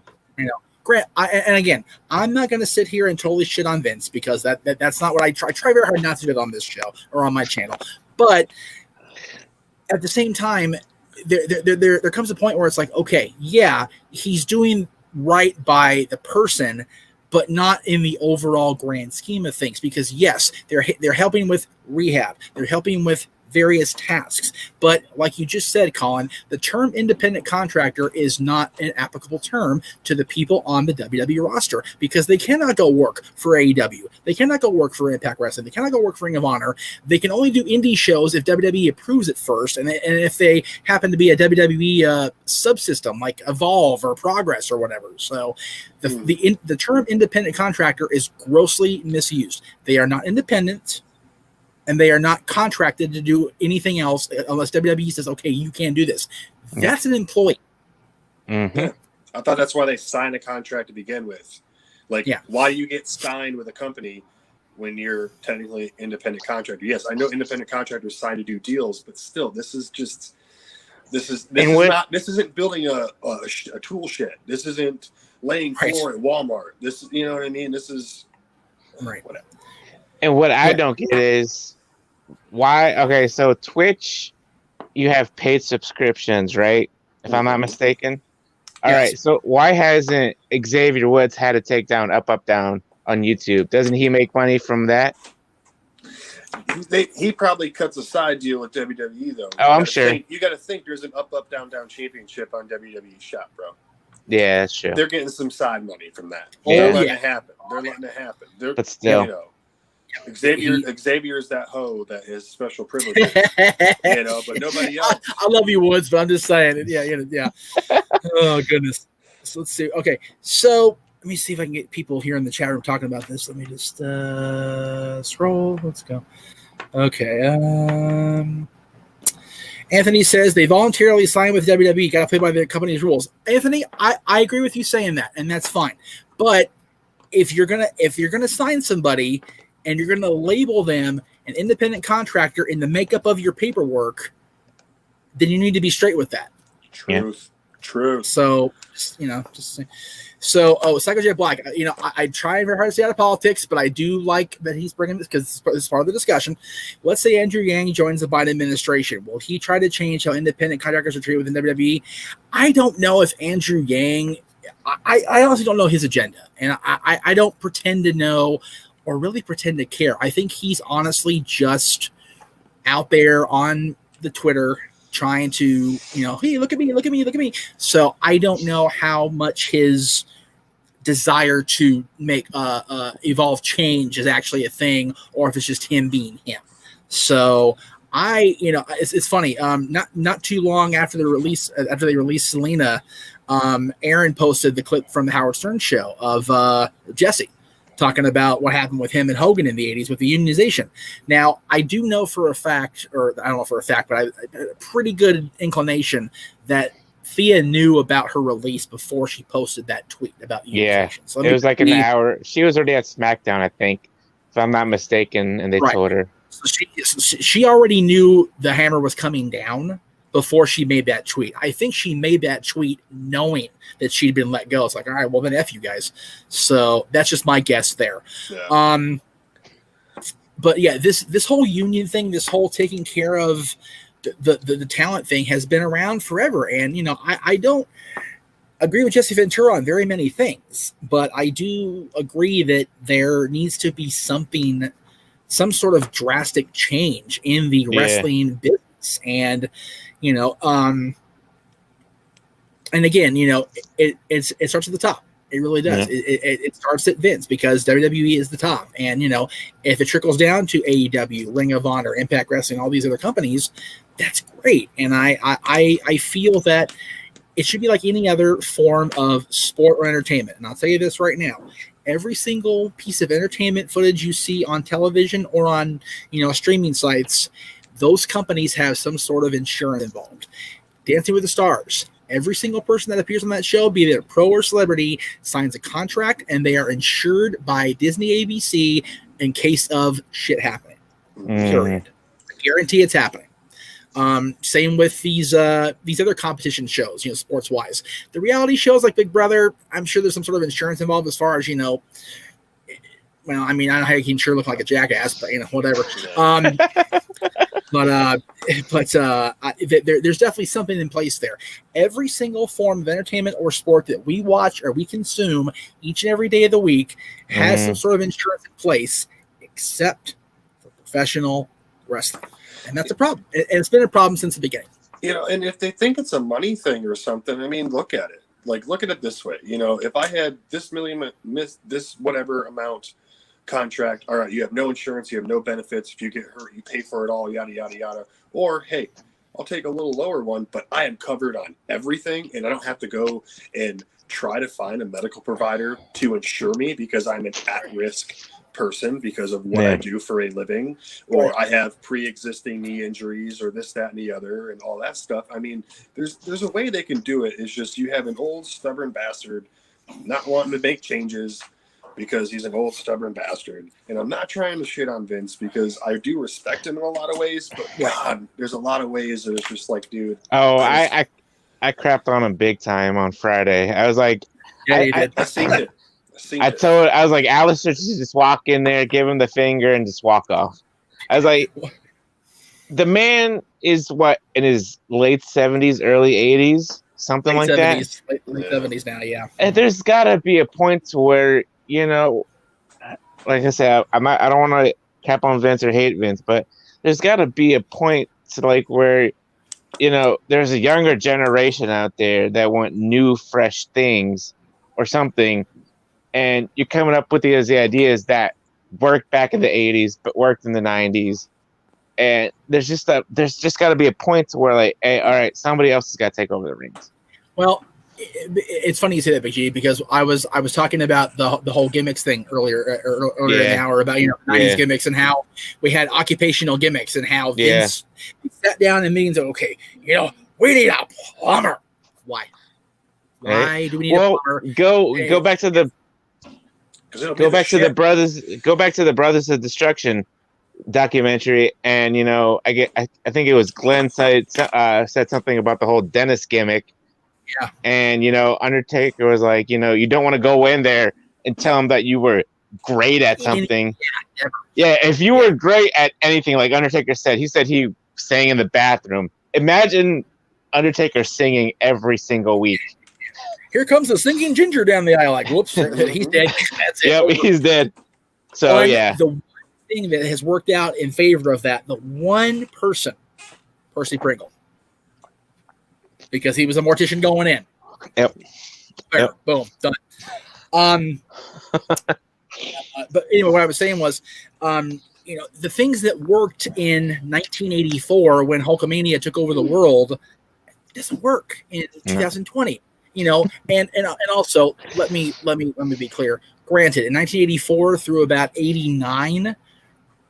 Grant, and again, I'm not going to sit here and totally shit on Vince because that's not what I try. I try very hard not to do it on this show or on my channel. But at the same time, there comes a point where it's like, okay, yeah, he's doing right by the person, but not in the overall grand scheme of things. Because yes, they're helping with rehab, they're helping with various tasks, but like you just said, Colin, the term independent contractor is not an applicable term to the people on the WWE roster because they cannot go work for AEW, they cannot go work for Impact Wrestling, they cannot go work for Ring of Honor. They can only do indie shows if WWE approves it first, and if they happen to be a WWE subsystem like Evolve or Progress or whatever. So the term independent contractor is grossly misused. They are not independent, and they are not contracted to do anything else unless WWE says, okay, you can do this. That's an employee. Mm-hmm. Yeah. I thought that's why they signed a contract to begin with. Like, why do you get signed with a company when you're technically independent contractor? Yes, I know independent contractors sign to do deals, but still, this isn't building a tool shed. This isn't laying floor at Walmart. This is, you know what I mean? This is whatever. And what I don't get is why. Okay, so Twitch, you have paid subscriptions, right? If I'm not mistaken. All right. So why hasn't Xavier Woods had to take down Up Up Down on YouTube? Doesn't he make money from that? He probably cuts a side deal with WWE though. I'm sure. You got to think there's an Up Up Down Down championship on WWE shop, bro. Yeah, that's true. They're getting some side money from that. Yeah. They're letting it happen. But still. Xavier is that hoe that has special privileges, but nobody else. I love you, Woods, but I'm just saying, yeah. Oh goodness. So let's see. Okay, so let me see if I can get people here in the chat room talking about this. Let me just scroll. Let's go. Okay. Anthony says they voluntarily signed with WWE. Got to play by the company's rules. Anthony, I agree with you saying that, and that's fine. But if you're gonna sign somebody and you're going to label them an independent contractor in the makeup of your paperwork, then you need to be straight with that. Truth. So, Psycho Jet Black, I try very hard to stay out of politics, but I do like that he's bringing this because it's part of the discussion. Let's say Andrew Yang joins the Biden administration. Will he try to change how independent contractors are treated within WWE? I don't know if Andrew Yang, I honestly don't know his agenda, and I don't pretend to know or really pretend to care. I think he's honestly just out there on the Twitter trying to, hey, look at me. So I don't know how much his desire to make Evolve change is actually a thing, or if it's just him being him. So it's funny. Not too long after they released Selena, Aaron posted the clip from the Howard Stern show of Jesse talking about what happened with him and Hogan in the 80s with the unionization. Now, I do know for a fact, or I don't know for a fact, but I a pretty good inclination that Thea knew about her release before she posted that tweet about unionization. Yeah, so it was like an hour. She was already at SmackDown, I think, if I'm not mistaken, and they told her. So she already knew the hammer was coming down before she made that tweet. I think she made that tweet knowing that she'd been let go. It's like, all right, well then F you guys. So that's just my guess there. Yeah. But yeah, this whole union thing, this whole taking care of the talent thing has been around forever. And, I don't agree with Jesse Ventura on very many things, but I do agree that there needs to be some sort of drastic change in the wrestling business. And, and again, it starts at the top. It really does. Yeah. It starts at Vince because WWE is the top. And, if it trickles down to AEW, Ring of Honor, Impact Wrestling, all these other companies, that's great. And I feel that it should be like any other form of sport or entertainment. And I'll tell you this right now. Every single piece of entertainment footage you see on television or on, streaming sites, those companies have some sort of insurance involved. Dancing with the Stars, Every single person that appears on that show, be it a pro or celebrity, signs a contract, and they are insured by Disney ABC in case of shit happening. Period. I guarantee it's happening. Same with these other competition shows, sports wise. The reality shows like Big Brother, I'm sure there's some sort of insurance involved as far as, well, I mean, I don't know how you can sure look like a jackass, but whatever. There's definitely something in place there. Every single form of entertainment or sport that we watch or we consume each and every day of the week has some sort of insurance in place, except for professional wrestling. And that's a problem. And it's been a problem since the beginning. And if they think it's a money thing or something, I mean, look at it. Like, look at it this way. If I had this whatever amount contract, all right, you have no insurance, you have no benefits. If you get hurt, you pay for it all, yada, yada, yada. Or, hey, I'll take a little lower one, but I am covered on everything, and I don't have to go and try to find a medical provider to insure me because I'm an at-risk person because of what I do for a living, or I have pre-existing knee injuries or this, that, and the other and all that stuff. I mean, there's a way they can do it. It's just you have an old stubborn bastard not wanting to make changes because he's an old stubborn bastard. And I'm not trying to shit on Vince because I do respect him in a lot of ways, but God, there's a lot of ways that it's just like, dude. Oh, I crapped on him big time on Friday. I was like, I seen it. I was like, Alistair should just walk in there, give him the finger, and just walk off. I was like, the man is in his late 70s, early 80s, something like 70s, that. Late 70s now, yeah. And there's got to be a point to where, like I said, I don't want to cap on Vince or hate Vince, but there's got to be a point to like where, there's a younger generation out there that want new, fresh things or something. And you're coming up with the ideas that worked back in the 80s, but worked in the 90s. And there's just got to be a point to where, like, hey, all right, somebody else has got to take over the rings. Well, it's funny you say that, Big G, because I was talking about the whole gimmicks thing earlier in the hour about 90s gimmicks and how we had occupational gimmicks and how Vince sat down in meetings and okay, we need a plumber. Why? Why do we need a plumber? Go back to the. Go back to the Brothers of Destruction documentary, and I think it was Glenn said something about the whole dentist gimmick. Yeah. And Undertaker was like, you don't want to go in there and tell him that you were great at something. Yeah, if you were great at anything, like Undertaker said, he sang in the bathroom. Imagine Undertaker singing every single week. Here comes the singing ginger down the aisle. Like, whoops, he's dead. That's it. Yep, he's dead. So, the one thing that has worked out in favor of that, the one person, Percy Pringle, because he was a mortician going in. Yep. Boom, done. But anyway, what I was saying was, the things that worked in 1984 when Hulkamania took over the world doesn't work in 2020. And also let me be clear. Granted, in 1984 through about 89,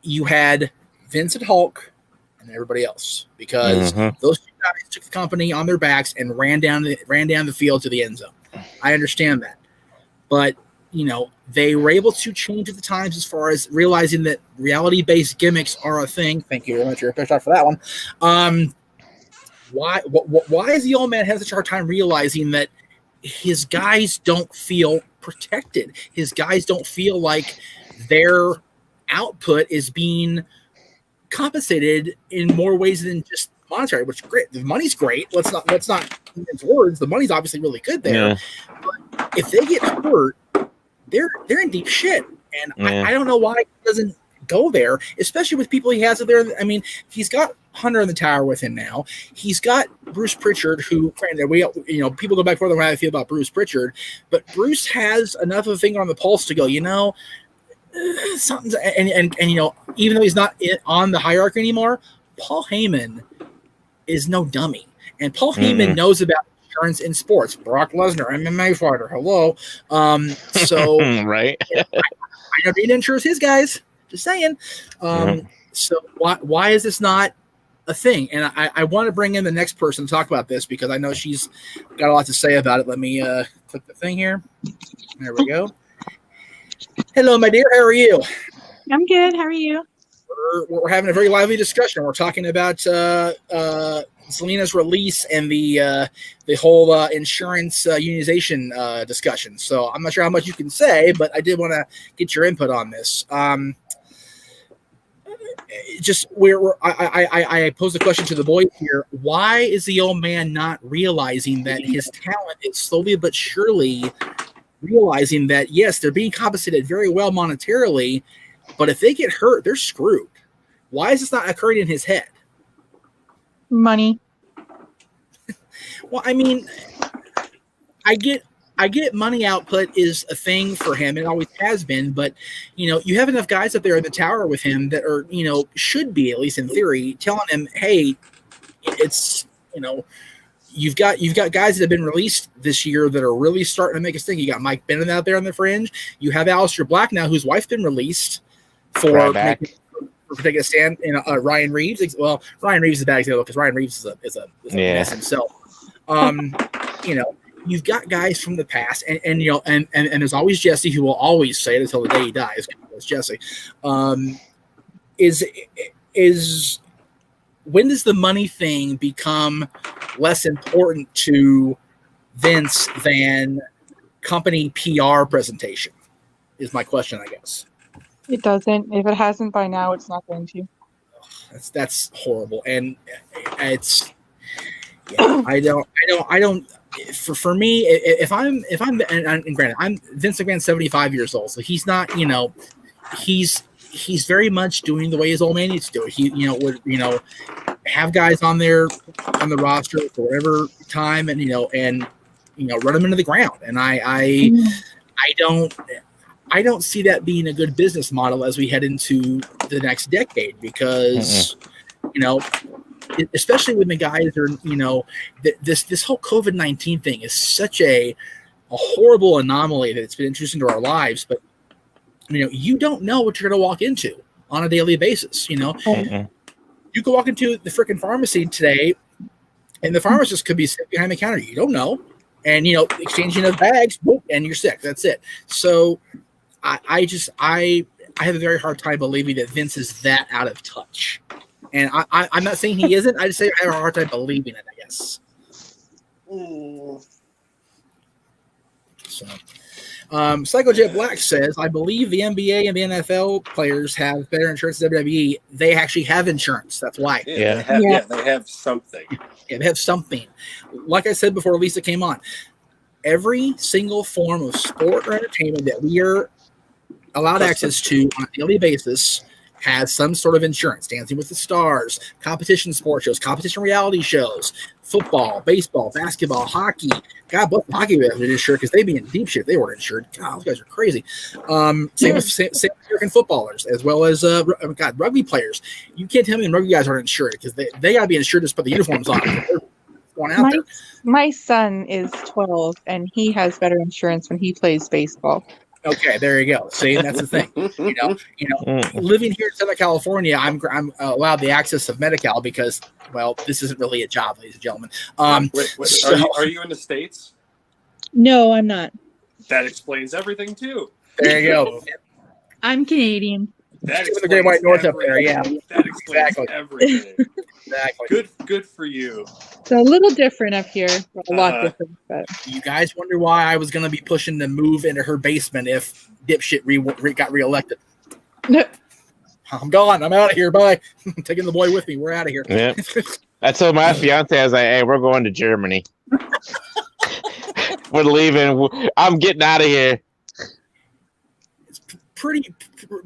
you had Vince and Hulk and everybody else because those two guys took the company on their backs and ran down the field to the end zone. I understand that, but they were able to change at the times as far as realizing that reality-based gimmicks are a thing. Thank you very much. You're a shot for that one. Why is the old man having such a hard time realizing that his guys don't feel protected? His guys don't feel like their output is being compensated in more ways than just monetary, which is great. The money's great. Let's not mince words. The money's obviously really good there. Yeah. But if they get hurt, they're in deep shit. And I don't know why he doesn't go there, especially with people he has there. I mean, he's got Hunter in the tower with him now. He's got Bruce Pritchard, who, granted, people go back further on how I feel about Bruce Pritchard, but Bruce has enough of a finger on the pulse to go, something's, and even though he's not on the hierarchy anymore, Paul Heyman is no dummy, and Paul Heyman knows about insurance in sports. Brock Lesnar, MMA fighter, hello. So right, I know he insures his guys. Just saying. So why is this not a thing, and I want to bring in the next person to talk about this because I know she's got a lot to say about it. Let me click the thing here. There we go. Hello, my dear. How are you? I'm good. How are you? We're having a very lively discussion. We're talking about Zelina's release and the whole insurance unionization discussion. So I'm not sure how much you can say, but I did want to get your input on this. I posed a question to the boys here. Why is the old man not realizing that his talent is slowly but surely realizing that, yes, they're being compensated very well monetarily, but if they get hurt, they're screwed? Why is this not occurring in his head? Money. Well, I mean, I get money output is a thing for him. It always has been, but you have enough guys up there in the tower with him that are, should be, at least in theory, telling him, hey, it's, you've got guys that have been released this year that are really starting to make a sting. You got Mike Bennett out there on the fringe. You have Aleister Black now, whose wife's been released for taking a stand. Ryan Reeves. Well, Ryan Reeves is a bad example because Ryan Reeves is a mess himself. You've got guys from the past, and there's always Jesse, who will always say it until the day he dies. It's Jesse. Is when does the money thing become less important to Vince than company PR presentation? Is my question, I guess. It doesn't. If it hasn't by now, it's not going to. That's horrible, and it's. Yeah, I don't. For me, if I'm, and granted, I'm Vince McMahon's 75 years old, so he's not, he's very much doing the way his old man needs to do it. He, would, have guys on the roster for whatever time, and run them into the ground. And I don't see that being a good business model as we head into the next decade, because, especially when the guys are, this whole COVID-19 thing is such a horrible anomaly that it's been introduced into our lives. But, you don't know what you're going to walk into on a daily basis. You can walk into the freaking pharmacy today, and the pharmacist could be sitting behind the counter. You don't know. And, exchanging of bags, boop, and you're sick. That's it. So I have a very hard time believing that Vince is that out of touch. And I'm not saying he isn't. I just say I have a hard time believing it, I guess. So, Psycho Jet Black says, I believe the NBA and the NFL players have better insurance than WWE. They actually have insurance. That's why. They have something. Yeah, they have something. Like I said before Lisa came on, every single form of sport or entertainment that we are allowed access to on a daily basis has some sort of insurance. Dancing with the Stars, competition sports shows, competition reality shows, football, baseball, basketball, hockey. God bless the hockey players insured because they'd be in deep shit if they weren't insured. God, those guys are crazy. Same with American footballers, as well as rugby players. You can't tell me the rugby guys aren't insured because they got to be insured to put the uniforms on. Going out there. My son is 12, and he has better insurance when he plays baseball. Okay, there you go. See, that's the thing. Living here in Southern California, I'm allowed the access of Medi-Cal because, well, this isn't really a job, ladies and gentlemen. Are you in the States? No, I'm not. That explains everything too. There you go. I'm Canadian. That explains the Great White North up there. Yeah, that explains everything. Exactly. Good for you. It's a little different up here. A lot different. But you guys wonder why I was going to be pushing to move into her basement if dipshit got reelected. I'm gone. I'm out of here. Bye. I'm taking the boy with me. We're out of here. Yeah. I told my fiance, I was like, hey, we're going to Germany. We're leaving. I'm getting out of here. It's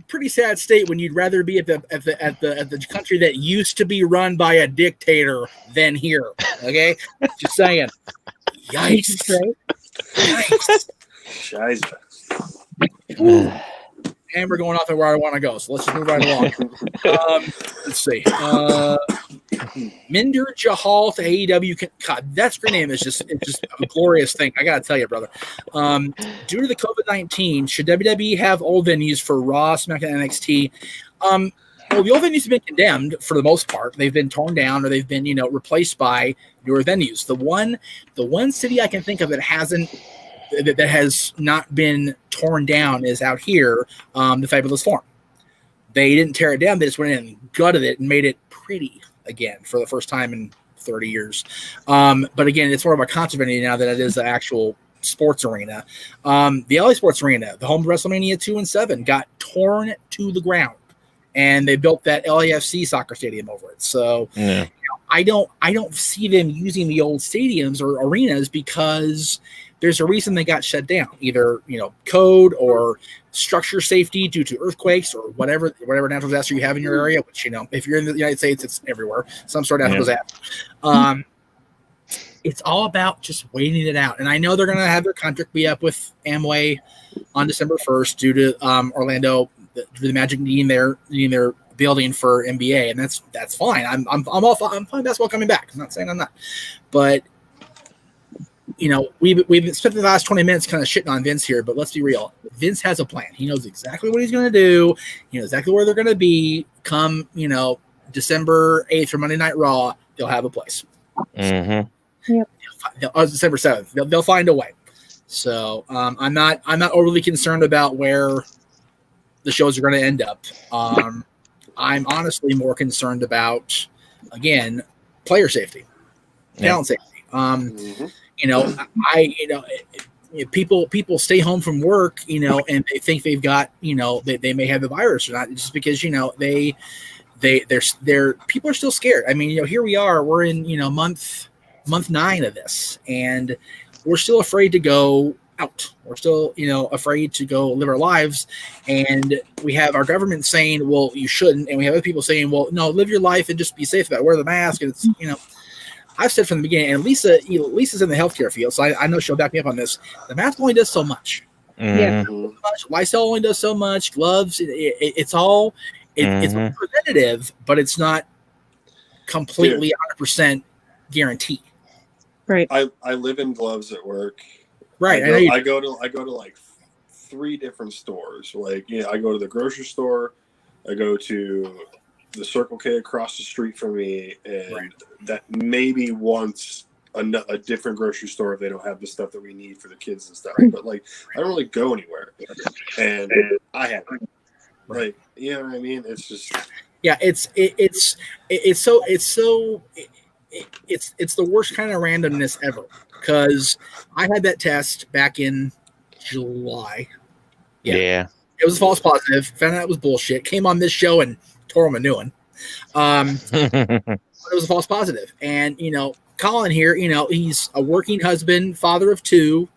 pretty sad state when you'd rather be at the country that used to be run by a dictator than here. Okay, just saying. Yikes! Yikes! Scheiße. And we're going off at where I want to go, so let's just move right along. Let's see. Minder Jahal to AEW. God, that screen name is just a glorious thing. I gotta tell you, brother. Due to the COVID-19, should WWE have old venues for Raw, SmackDown, and NXT? Well, the old venues have been condemned for the most part. They've been torn down or they've been, replaced by newer venues. The one city I can think of that has not been torn down is out here, the Fabulous Forum. They didn't tear it down. They just went in and gutted it and made it pretty again for the first time in 30 years. But again, it's more of a concert venue now than it is the actual sports arena. The LA Sports Arena, the home of WrestleMania 2 and 7, got torn to the ground, and they built that LAFC soccer stadium over it. So I don't see them using the old stadiums or arenas because there's a reason they got shut down, either code or structure safety due to earthquakes or whatever natural disaster you have in your area. Which if you're in the United States, it's everywhere. Some sort of natural disaster. It's all about just waiting it out. And I know they're going to have their contract be up with Amway on December 1st due to Orlando, the Magic needing their building for NBA, and that's fine. I'm fine basketball coming back. I'm not saying I'm not, but we've spent the last 20 minutes kind of shitting on Vince here, but let's be real. Vince has a plan. He knows exactly what he's going to do. He knows exactly where they're going to be come December 8th for Monday Night Raw. They'll have a place. Yep. December 7th. They'll find a way. So I'm not overly concerned about where the shows are going to end up. I'm honestly more concerned about, again, player safety, talent safety. People stay home from work, and they think they've got, they may have the virus or not, just because they're people are still scared. I mean, here we are, we're in month 9 of this, and we're still afraid to go out. We're still, afraid to go live our lives. And we have our government saying, well, you shouldn't. And we have other people saying, well, no, live your life and just be safe about it. Wear the mask. And it's, I've said from the beginning, and Lisa's in the healthcare field, so I know she'll back me up on this. The mask only does so much. Yeah. Lysol only does so much. Gloves, it's all preventative, but it's not completely 100% guaranteed. Right. I live in gloves at work. Right. I go to like 3 different stores. Like, I go to the grocery store, I go to the Circle K across the street from me, and that maybe once a different grocery store if they don't have the stuff that we need for the kids and stuff. But like, I don't really go anywhere, and I have like, you know what I mean? It's just it's the worst kind of randomness ever, because I had that test back in July. Yeah. It was a false positive. Found out it was bullshit. Came on this show and tore him a new one. But it was a false positive. And, Colin here, he's a working husband, father of two.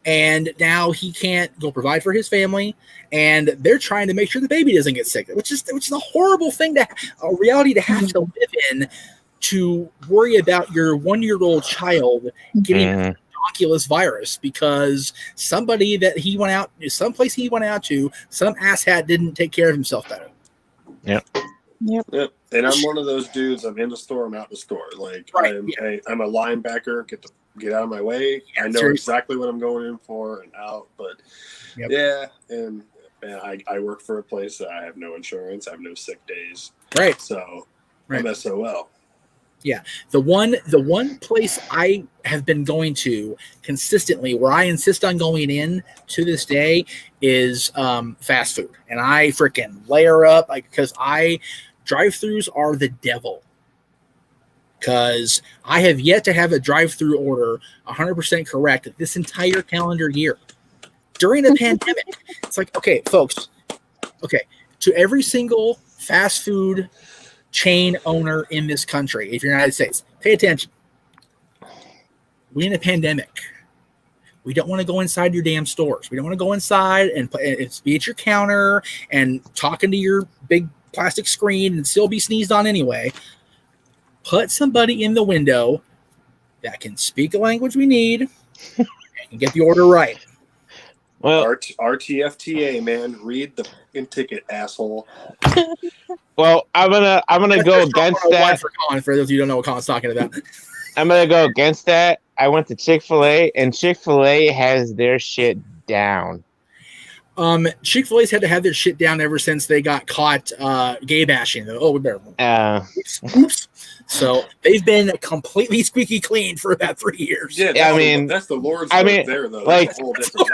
And now he can't go provide for his family. And they're trying to make sure the baby doesn't get sick, which is a horrible thing, a reality to have to live in, to worry about your 1-year-old child getting an innocuous virus because somebody that he went out, someplace he went out to, some asshat didn't take care of himself better. Yep. And I'm one of those dudes. I'm in the store. I'm out the store. Like, I'm a linebacker. Get out of my way. I know exactly what I'm going in for and out. But and I work for a place that I have no insurance. I have no sick days. Right. So I'm SOL. Yeah. The one place I have been going to consistently, where I insist on going in to this day, is fast food. And I freaking layer up, because drive-thrus are the devil. Because I have yet to have a drive-thru order 100% correct this entire calendar year. During a pandemic, it's like, okay, folks, to every single fast food chain owner in this country, if you're in the United States, pay attention. We're in a pandemic. We don't want to go inside your damn stores. We don't want to go inside and be at your counter and talking to your big plastic screen and still be sneezed on anyway. Put somebody in the window that can speak a language we need and get the order right. Well, RTFTA, man, read the fucking ticket, asshole. Well, I'm gonna go against that. For Colin, for those of you who don't know what Colin's talking about. I'm gonna go against that. I went to Chick-fil-A, and Chick-fil-A has their shit down. Chick-fil-A's had to have their shit down ever since they got caught gay bashing. Oh, we better. Oops. So they've been completely squeaky clean for about 3 years. Yeah, I mean, that's the Lord's work there, though. Like that's a whole different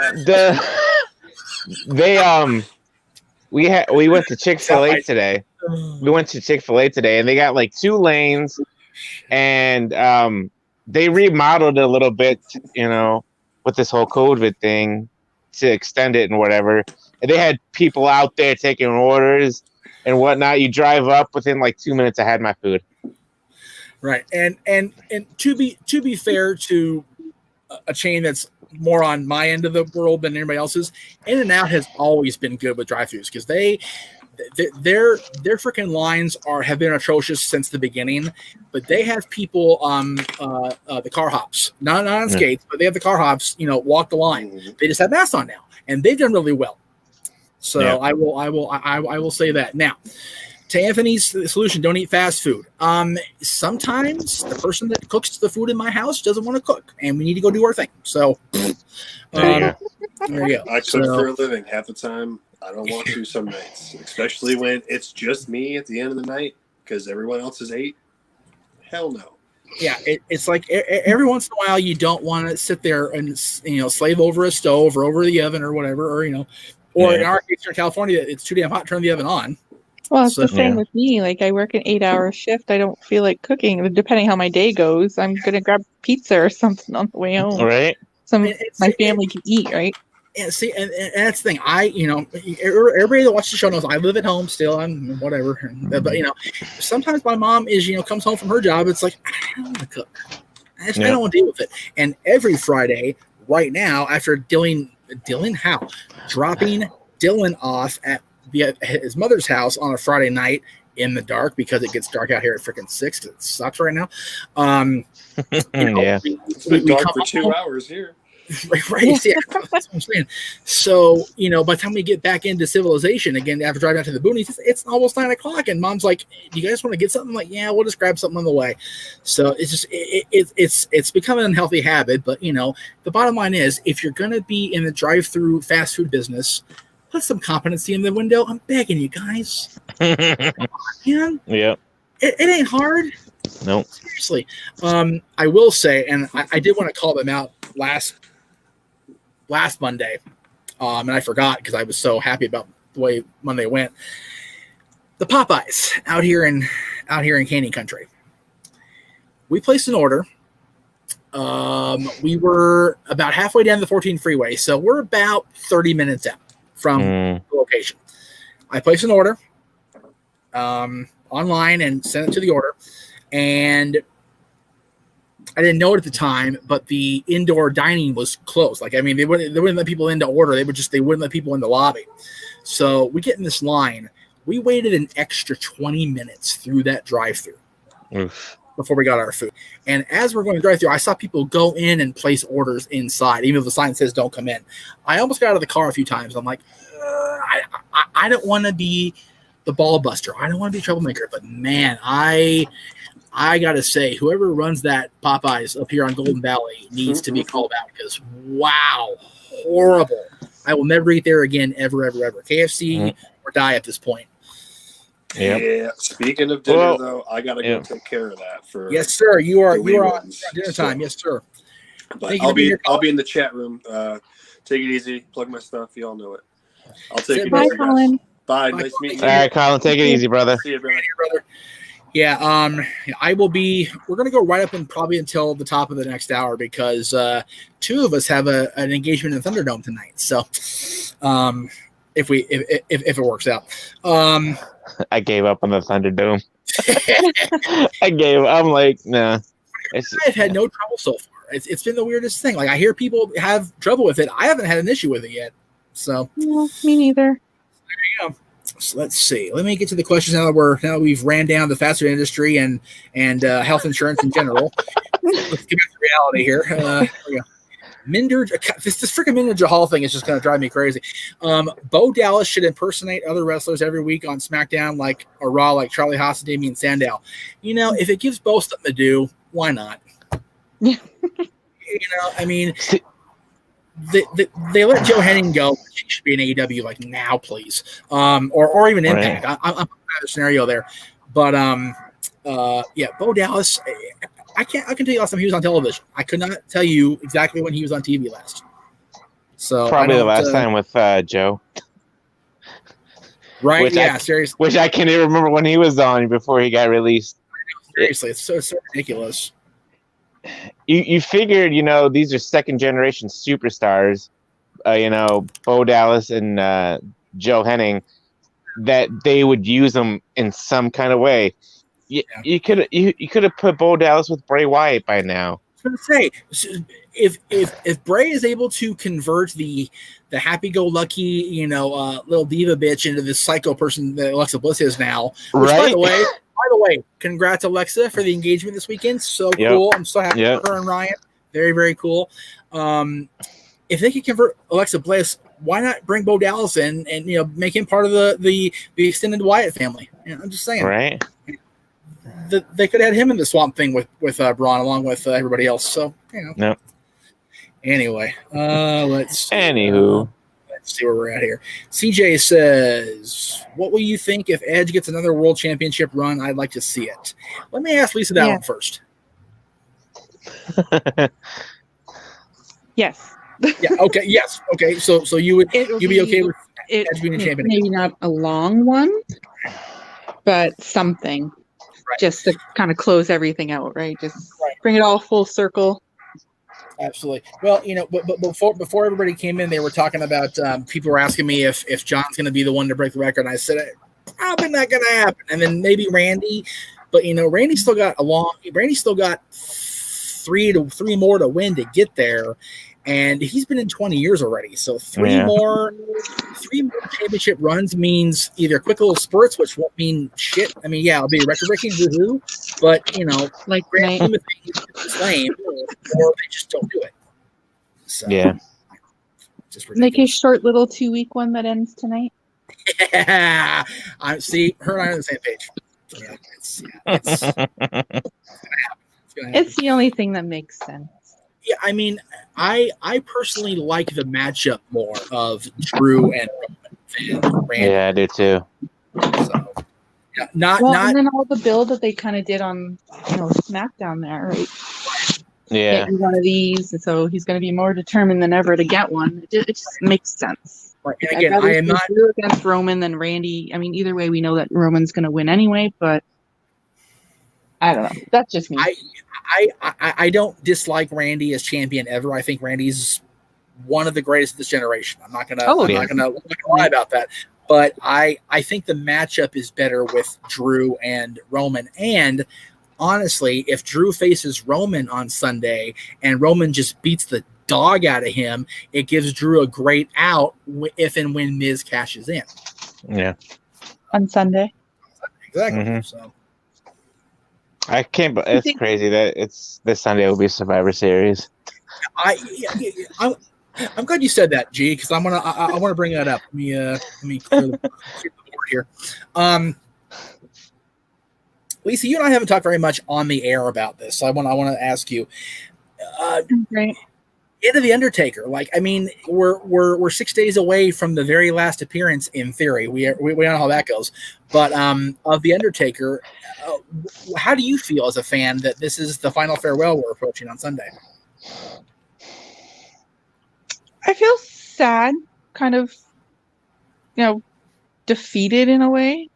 level. We went to Chick-fil-A today. We went to Chick-fil-A today, and they got like 2 lanes, and they remodeled it a little bit, with this whole COVID thing to extend it and whatever. And they had people out there taking orders and whatnot. You drive up within like 2 minutes. I had my food. Right, and to be fair to a chain that's more on my end of the world than anybody else's, In-N-Out has always been good with drive-thrus because their freaking lines have been atrocious since the beginning. But they have people the car hops, not on skates, but they have the car hops. Walk the line. They just have masks on now, and they've done really well. So I will say that now. To Anthony's solution, don't eat fast food. Sometimes the person that cooks the food in my house doesn't want to cook, and we need to go do our thing. So there you go. I cook for a living. Half the time, I don't want to some nights, especially when it's just me at the end of the night because everyone else is ate. Hell no. Yeah, it's like every once in a while you don't want to sit there and slave over a stove or over the oven or whatever, or in our case here in California, it's too damn hot. Turn the oven on. Well, it's the same with me. Like, I work an 8-hour shift. I don't feel like cooking. Depending how my day goes, I'm going to grab pizza or something on the way home. Right. My family can eat, right? Yeah, see, and that's the thing. Everybody that watches the show knows I live at home still. I'm whatever. But, sometimes my mom comes home from her job. It's like, I don't want to cook. I don't want to deal with it. And every Friday, right now, after dropping Dylan off at his mother's house on a Friday night in the dark because it gets dark out here at freaking 6 because it sucks right now. It's been dark for 2 hours here. Right. Yeah, that's what I'm saying. So, by the time we get back into civilization again, after driving out to the boonies, it's almost 9 o'clock, and Mom's like, "Do you guys want to get something?" I'm like, yeah, we'll just grab something on the way. So it's just it's become an unhealthy habit. But the bottom line is, if you're gonna be in the drive-through fast food business, put some competency in the window. I'm begging you guys. Come on, man. Yeah. It ain't hard. No. Seriously. I will say, and I did want to call them out last Monday, and I forgot because I was so happy about the way Monday went. The Popeyes out here in Canyon Country. We placed an order. We were about halfway down the 14 freeway, so we're about 30 minutes out from the location. I placed an order online and sent it to the order, and I didn't know it at the time, but the indoor dining was closed. Like, I mean, they wouldn't let people in to order. They wouldn't let people in the lobby. So we get in this line. We waited an extra 20 minutes through that drive-through before we got our food. And as we're going to drive through, I saw people go in and place orders inside, even if the sign says don't come in. I almost got out of the car a few times. I'm like, I don't want to be the ball buster. I don't want to be a troublemaker. But man, I got to say, whoever runs that Popeyes up here on Golden Valley needs to be called out because, wow, horrible. I will never eat there again, ever, ever, ever. KFC or die at this point. Yep. Yeah. Speaking of dinner, though, I got to go take care of that. Yes, sir. You are on dinner time. Yes, sir. But I'll be in the chat room. Take it easy. Plug my stuff. You all know it. I'll take it. Bye, Colin. Bye. Nice meeting you. All right, Colin. Take it easy, brother. See you, brother. Yeah, I will be. We're going to go right up and probably until the top of the next hour because 2 of us have an engagement in the Thunderdome tonight. So, if it works out, I gave up on the Thunderdome. I gave. I'm like, nah. I've had no trouble so far. It's been the weirdest thing. Like, I hear people have trouble with it. I haven't had an issue with it yet. So, no, me neither. There you go. So let's see. Let me get to the questions now that we've ran down the fast food industry and health insurance in general. Let's get back to reality here. There we go. This freaking Minder Jahal thing is just going to drive me crazy. Bo Dallas should impersonate other wrestlers every week on SmackDown or Raw, like Charlie Haas and Damian Sandow. If it gives Bo something to do, why not? Yeah. I mean, they let Joe Henning go. She should be in AEW like now, please, or even Impact. Right. I'm in a scenario there, but yeah, Bo Dallas. I can tell you last time he was on television. I could not tell you exactly when he was on TV last. So Probably the last time with Joe. Right? Which seriously. Which I can't even remember when he was on before he got released. Seriously, it's so ridiculous. You figured, these are second generation superstars, Bo Dallas and Joe Henning, that they would use them in some kind of way. You could have put Bo Dallas with Bray Wyatt by now. I was going to say, if Bray is able to convert the happy-go-lucky, little diva bitch into this psycho person that Alexa Bliss is now, which right? By the way, congrats Alexa for the engagement this weekend. So cool. I'm so happy for her and Ryan. Very, very cool. If they could convert Alexa Bliss, why not bring Bo Dallas in and make him part of the extended Wyatt family? I'm just saying. Right. They could have had him in the Swamp Thing with Braun along with everybody else. So No. Anyway, let's see where we're at here. CJ says, "What will you think if Edge gets another World Championship run? I'd like to see it." Let me ask Lisa that one first. Yes. Yeah. Okay. Yes. Okay. So you'd be okay with Edge being a champion? Maybe not a long one, but something. Right. Just to kind of close everything out, right? Just bring it all full circle. Absolutely. Well, but before everybody came in, they were talking about people were asking me if John's going to be the one to break the record, and I said probably not going to happen. And then maybe Randy, but Randy's still got three more to win to get there, and he's been in 20 years already. So three more championship runs means either quick little spurts, which won't mean shit. I mean, it'll be record breaking, woohoo, but like Randy is lame, or they just don't do it. So just like a short little 2-week one that ends tonight. Yeah, I see. Her and I are on the same page. Yeah, it's gonna happen. It's the only thing that makes sense. Yeah, I mean, I personally like the matchup more of Drew and Roman than Randy. Yeah, I do too. So, not and then all the build that they kind of did on SmackDown there, right? Yeah, get one of these, and so he's going to be more determined than ever to get one. It just makes sense. Right. And again, I am not Drew against Roman than Randy. I mean, either way, we know that Roman's going to win anyway, but I don't know. That's just me. I don't dislike Randy as champion ever. I think Randy's one of the greatest of this generation. I'm not gonna lie about that. But I think the matchup is better with Drew and Roman. And honestly, if Drew faces Roman on Sunday and Roman just beats the dog out of him, it gives Drew a great out if and when Miz cashes in. Yeah. On Sunday. Exactly. Mm-hmm. So. I can't. It's crazy that it's this Sunday will be Survivor Series. I'm glad you said that, G, because I want to bring that up. Let me clear the board here. Lisa, you and I haven't talked very much on the air about this, so I want to ask you. Right. Into the Undertaker, we're 6 days away from the very last appearance. In theory, we don't know how that goes, but of the Undertaker, how do you feel as a fan that this is the final farewell we're approaching on Sunday? I feel sad, kind of, defeated in a way,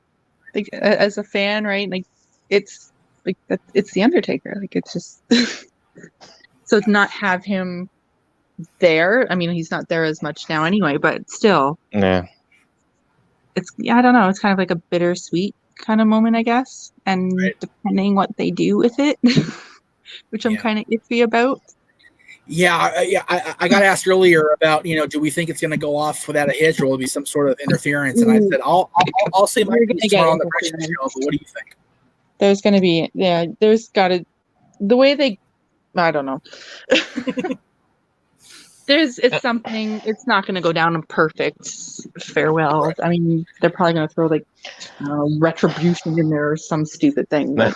like as a fan, right? Like it's the Undertaker, like it's just so to not have him there. I mean, he's not there as much now anyway, but still, I don't know. It's kind of like a bittersweet kind of moment, I guess, and depending what they do with it, which I'm kind of iffy about. I got asked earlier about, do we think it's going to go off without a hitch, or will it be some sort of interference? And I said, I'll say my piece tomorrow on the breakfast show, but what do you think? There's going to be, there's got to, the way they, I don't know. It's something, it's not going to go down a perfect farewell. Right. I mean, they're probably going to throw retribution in there or some stupid thing. But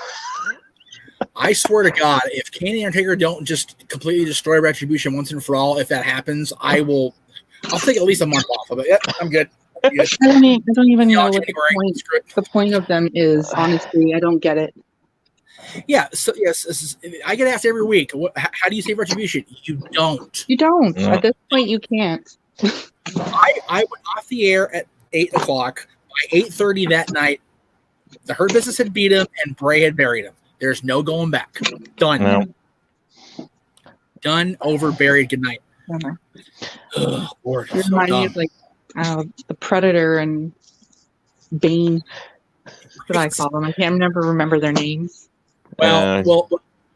I swear to God, if Kane and Undertaker don't just completely destroy Retribution once and for all, if that happens, I'll take at least a month off of it. Yep, I'm good. I don't even know what January. the point of them is. Honestly, I don't get it. Yeah. So yes, I get asked every week. How do you save Retribution? You don't. You don't. At this point, you can't. I went off the air at 8 o'clock. By 8:30 that night, the Hurt Business had beat him and Bray had buried him. There's no going back. Done. No. Done. Over. Buried. Good night. Ugh, Lord, it reminds me of like the Predator and Bane. That's what I call them. I can't remember their names. Well,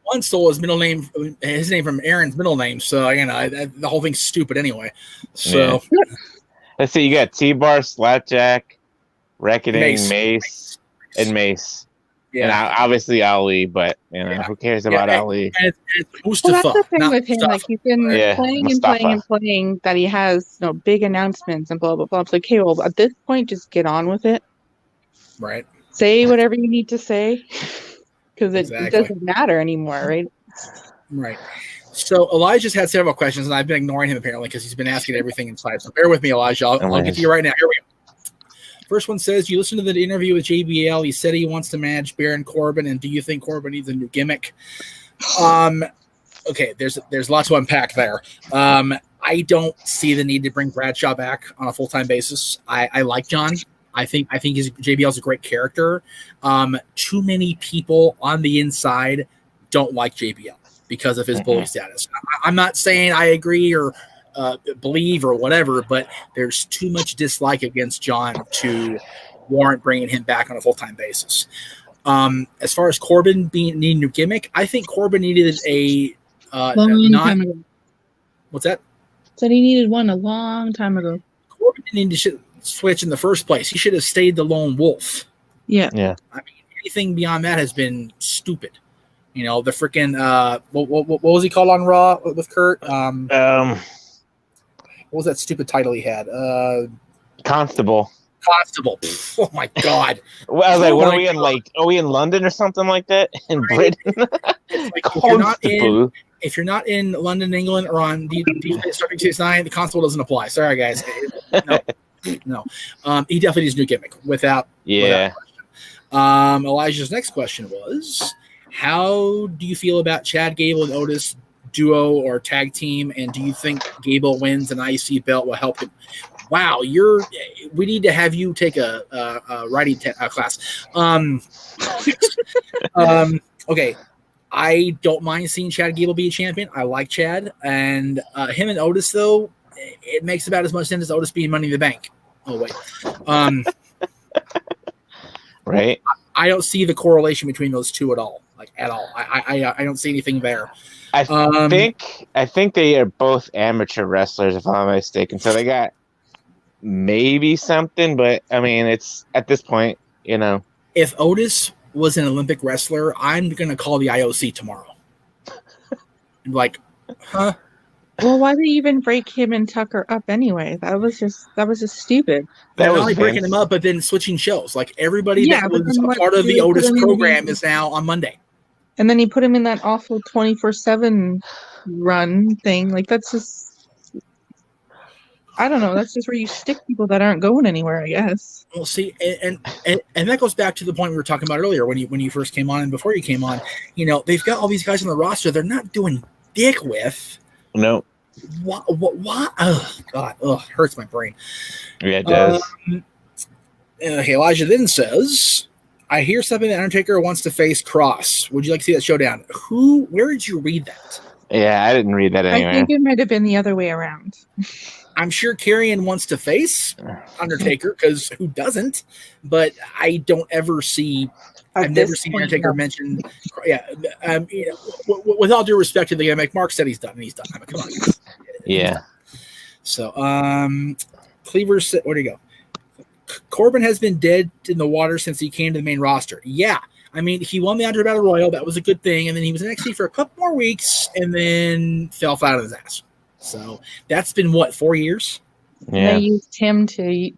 one stole his name from Aaron's middle name, so the whole thing's stupid anyway. So let's see, you got T-Bar, Slapjack, Reckoning, Mace, and Mace. Yeah, and obviously Ali, but who cares about Ali? And Mustafa. Well, that's the thing with him. Mustafa. Like he's been playing and playing that he has big announcements and blah blah blah. It's like, okay, well, at this point, just get on with it. Right. Say whatever you need to say. Because it doesn't matter anymore, right? Right. So Elijah's had several questions, and I've been ignoring him apparently because he's been asking everything inside. So bear with me, Elijah. I'll get to you right now. Here we go. First one says, you listened to the interview with JBL. He said he wants to manage Baron Corbin, and do you think Corbin needs a new gimmick? Okay, there's lots to unpack there. I don't see the need to bring Bradshaw back on a full-time basis. I like John. I think JBL's a great character. Too many people on the inside don't like JBL because of his bully status. I'm not saying I agree or believe or whatever, but there's too much dislike against John to warrant bringing him back on a full-time basis. As far as Corbin needing a new gimmick, I think Corbin needed a time ago. What's that? Said he needed one a long time ago. Corbin didn't need to switch in the first place. He should have stayed the lone wolf. Yeah. I mean, anything beyond that has been stupid. The freaking what was he called on Raw with Kurt? What was that stupid title he had? Constable. Pfft, oh my God. Well, I was like, what are we in? Like, are we in London or something like that? In Britain? Like, if you're not in London, England, or on starting 6-9, the constable doesn't apply. Sorry, guys. No. He definitely needs a new gimmick without question. Elijah's next question was, how do you feel about Chad Gable and Otis duo or tag team, and do you think Gable wins an IC belt will help him? Wow, we need to have you take a writing class. Okay, I don't mind seeing Chad Gable be a champion. I like Chad, and him and Otis though, it makes about as much sense as Otis being Money in the Bank. Oh wait, right. I don't see the correlation between those two at all. Like at all. I don't see anything there. I think they are both amateur wrestlers, if I'm not mistaken. So they got maybe something, but I mean, it's at this point, If Otis was an Olympic wrestler, I'm gonna call the IOC tomorrow. Like, huh? Well, why did you even break him and Tucker up anyway? That was just stupid. Not only breaking him up, but then switching shows. Like everybody that was a part of the Otis program is now on Monday. And then he put him in that awful 24/7 run thing. Like that's just, I don't know. That's just where you stick people that aren't going anywhere, I guess. Well, see, and that goes back to the point we were talking about earlier when you first came on and before you came on. They've got all these guys on the roster they're not doing dick with. No. What? Oh God! Oh, hurts my brain. Yeah, it does. Okay, Elijah then says, "I hear something that Undertaker wants to face Cross. Would you like to see that showdown? Where did you read that? Yeah, I didn't read that anywhere. I think it might have been the other way around. I'm sure Karrion wants to face Undertaker because who doesn't? But I don't ever see. I've never seen Undertaker mentioned. Yeah, with all due respect to the gimmick, Mark said he's done, and he's done. I mean, come on. Yeah. So, Cleaver said, where'd he go? Corbin has been dead in the water since he came to the main roster. Yeah. I mean, he won the Andre Battle Royal. That was a good thing. And then he was in NXT for a couple more weeks and then fell flat on his ass. So that's been, 4 years? Yeah. They used him to,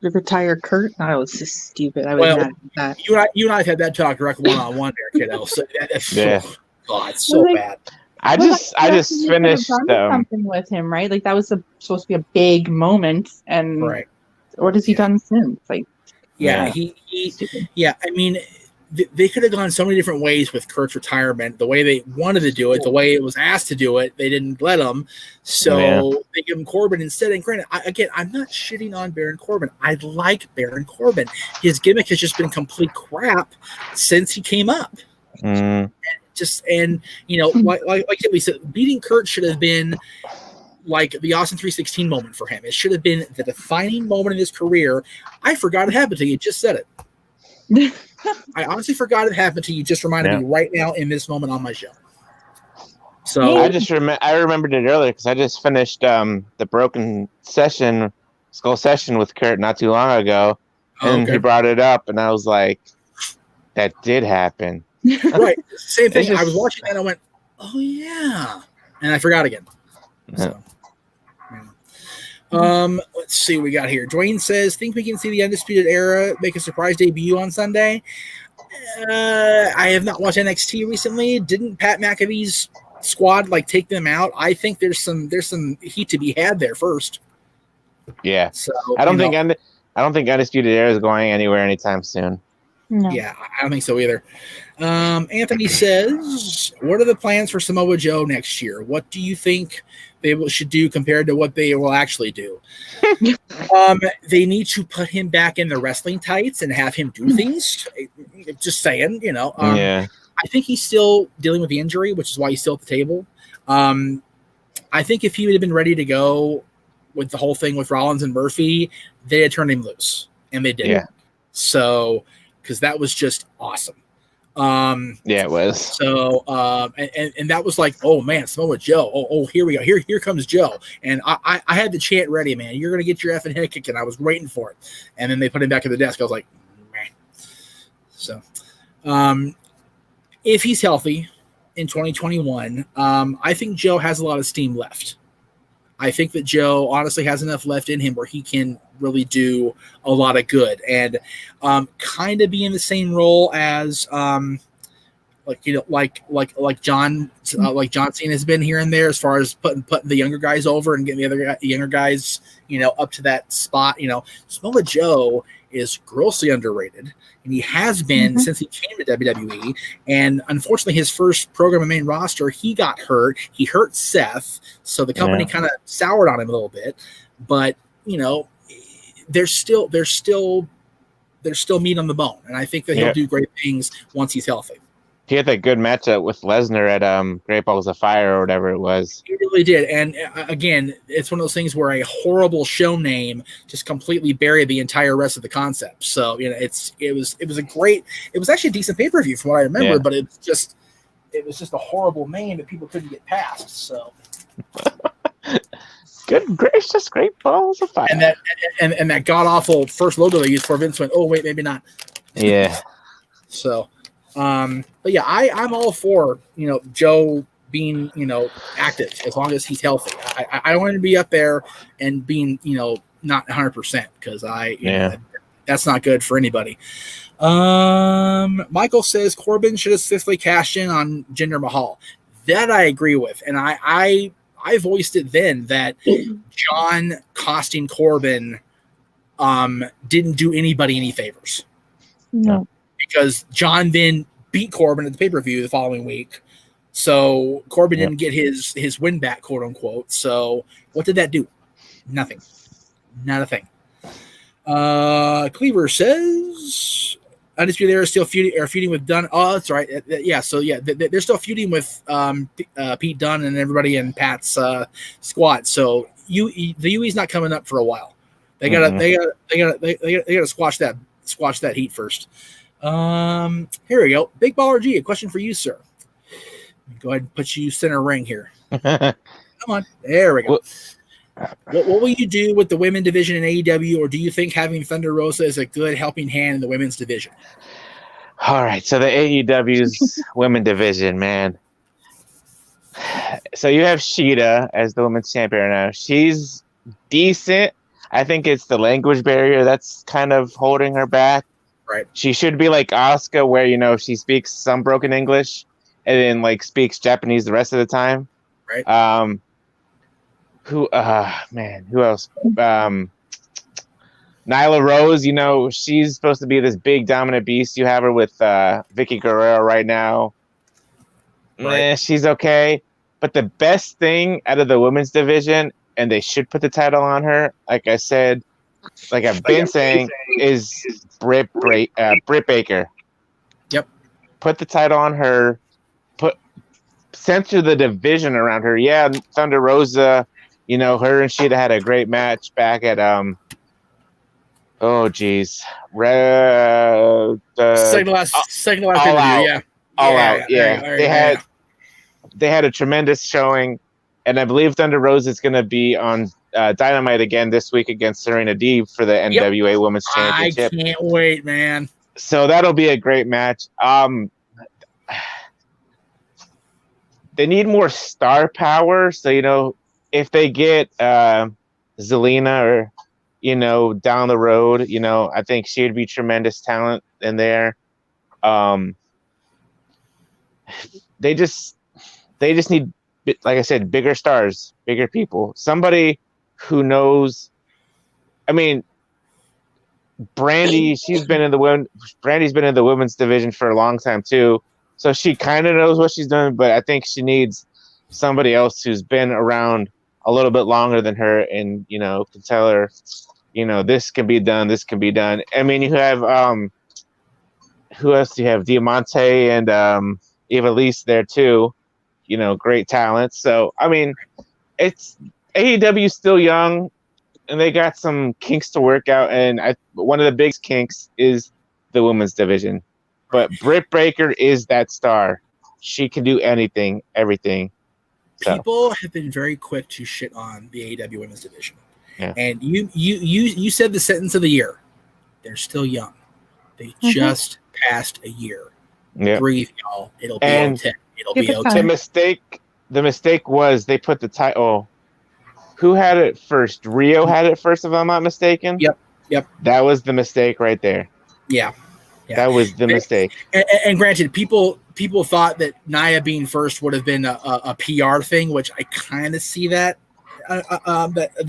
retire Kurt. That was just stupid. I was Well, mad at that. You and I have had that talk direct one-on-one there, kiddo. So that's Yeah. God, it's so Well, bad. I just finished. Something with him, right? Like that was supposed to be a big moment, and Right. what has he done since? Like, Yeah, stupid. yeah. I mean, they could have gone so many different ways with Kurt's retirement. The way they wanted to do it, the way it was asked to do it, they didn't let him. So they give him Corbin instead. And granted, I'm not shitting on Baron Corbin. I like Baron Corbin. His gimmick has just been complete crap since he came up. Mm. Like we said, beating Kurt should have been like the Austin 316 moment for him. It should have been the defining moment in his career. I forgot it happened to you. Just said it. I honestly forgot it happened to you. Just reminded me right now in this moment on my show. So I remembered it earlier because I just finished the broken skull session with Kurt not too long ago, and he brought it up, and I was like, "That did happen." Right, same thing. I was watching that and I went, "Oh yeah," and I forgot again. So, let's see what we got here. Dwayne says, "Think we can see the Undisputed Era make a surprise debut on Sunday?" I have not watched NXT recently. Didn't Pat McAfee's squad take them out? I think there's some heat to be had there first. Yeah. So I don't think Undisputed Era is going anywhere anytime soon. No. Yeah, I don't think so either. Anthony says, "What are the plans for Samoa Joe next year? What do you think they should do compared to what they will actually do?" They need to put him back in the wrestling tights and have him do things. Just saying, Yeah. I think he's still dealing with the injury, which is why he's still at the table. I think if he would have been ready to go with the whole thing with Rollins and Murphy, they had turned him loose, and they didn't. Yeah. So, because that was just awesome. Yeah, it was. So, and that was like, oh man, Samoa Joe. Oh, here we go. Here comes Joe. And I had the chant ready, man. You're gonna get your effing head kicked, and I was waiting for it. And then they put him back at the desk. I was like, meh. So, if he's healthy in 2021, I think Joe has a lot of steam left. I think that Joe honestly has enough left in him where he can really do a lot of good and kind of be in the same role as like John Cena has been here and there as far as putting the younger guys over and getting the younger guys up to that spot. Samoa Joe is grossly underrated, and he has been since he came to WWE. And unfortunately, his first program in main roster, he got hurt. He hurt Seth, so the company kind of soured on him a little bit. But there's still meat on the bone, and I think that he'll do great things once he's healthy. He had that good matchup with Lesnar at Great Balls of Fire or whatever it was. He really did, and again, it's one of those things where a horrible show name just completely buried the entire rest of the concept. So it was actually a decent pay-per-view from what I remember, but it was just a horrible name that people couldn't get past. So. Good gracious, Great Balls of Fire. And that god awful first logo they used for Vince went, oh wait, maybe not. Yeah. So, but yeah, I'm all for Joe being active as long as he's healthy. I don't want him to be up there and being not 100% because that's not good for anybody. Michael says Corbin should have swiftly cashed in on Jinder Mahal. That I agree with, and I voiced it then that John costing Corbin didn't do anybody any favors. No. Because John then beat Corbin at the pay-per-view the following week. So Corbin didn't get his win back, quote unquote. So what did that do? Nothing. Not a thing. Cleaver says Undisputed Era is still feuding with Dunn. Oh, that's right. Yeah, so they're still feuding with Pete Dunne and everybody in Pat's squad. So the UE's not coming up for a while. They gotta squash that heat first. Here we go. Big Baller G, a question for you, sir. Go ahead and put you center ring here. Come on. There we go. What will you do with the women division in AEW, or do you think having Thunder Rosa is a good helping hand in the women's division? All right, so the AEW's women division, man. So you have Sheeta as the women's champion now. She's decent. I think it's the language barrier that's kind of holding her back. Right. She should be like Asuka, where she speaks some broken English and then like speaks Japanese the rest of the time. Right. Who else? Nyla Rose, she's supposed to be this big dominant beast. You have her with Vicky Guerrero right now. Right. She's okay. But the best thing out of the women's division, and they should put the title on her, like I said, like I've been saying, is Britt Baker. Yep. Put the title on her. Center the division around her. Yeah, Thunder Rosa, her and Sheeta had a great match back at second to last pay-per-view, yeah. All out, yeah. They had a tremendous showing, and I believe Thunder Rosa is going to be on Dynamite again this week against Serena Deeb for the NWA Women's Championship. I can't wait, man. So that'll be a great match. They need more star power. So, if they get Zelina or, down the road, I think she'd be tremendous talent in there. They just need, like I said, bigger stars, bigger people. Somebody who knows. I mean, Brandy's been in the women's division for a long time too. So she kind of knows what she's doing, but I think she needs somebody else who's been around a little bit longer than her and, can tell her, this can be done, this can be done. I mean, you have, who else do you have? Diamante and Eva Lise there too, great talent. So, I mean, it's AEW still young and they got some kinks to work out. And one of the big kinks is the women's division. But Britt Baker is that star. She can do anything, everything. So. People have been very quick to shit on the AEW women's division. Yeah. And you said the sentence of the year. They're still young. They just passed a year. Yeah. Breathe, y'all. It'll be okay. It'll be okay. The mistake was they put the title. Who had it first? Rio had it first, if I'm not mistaken. Yep. That was the mistake right there. Yeah. That was the mistake. And granted, people thought that Nia being first would have been a PR thing, which I kind of see that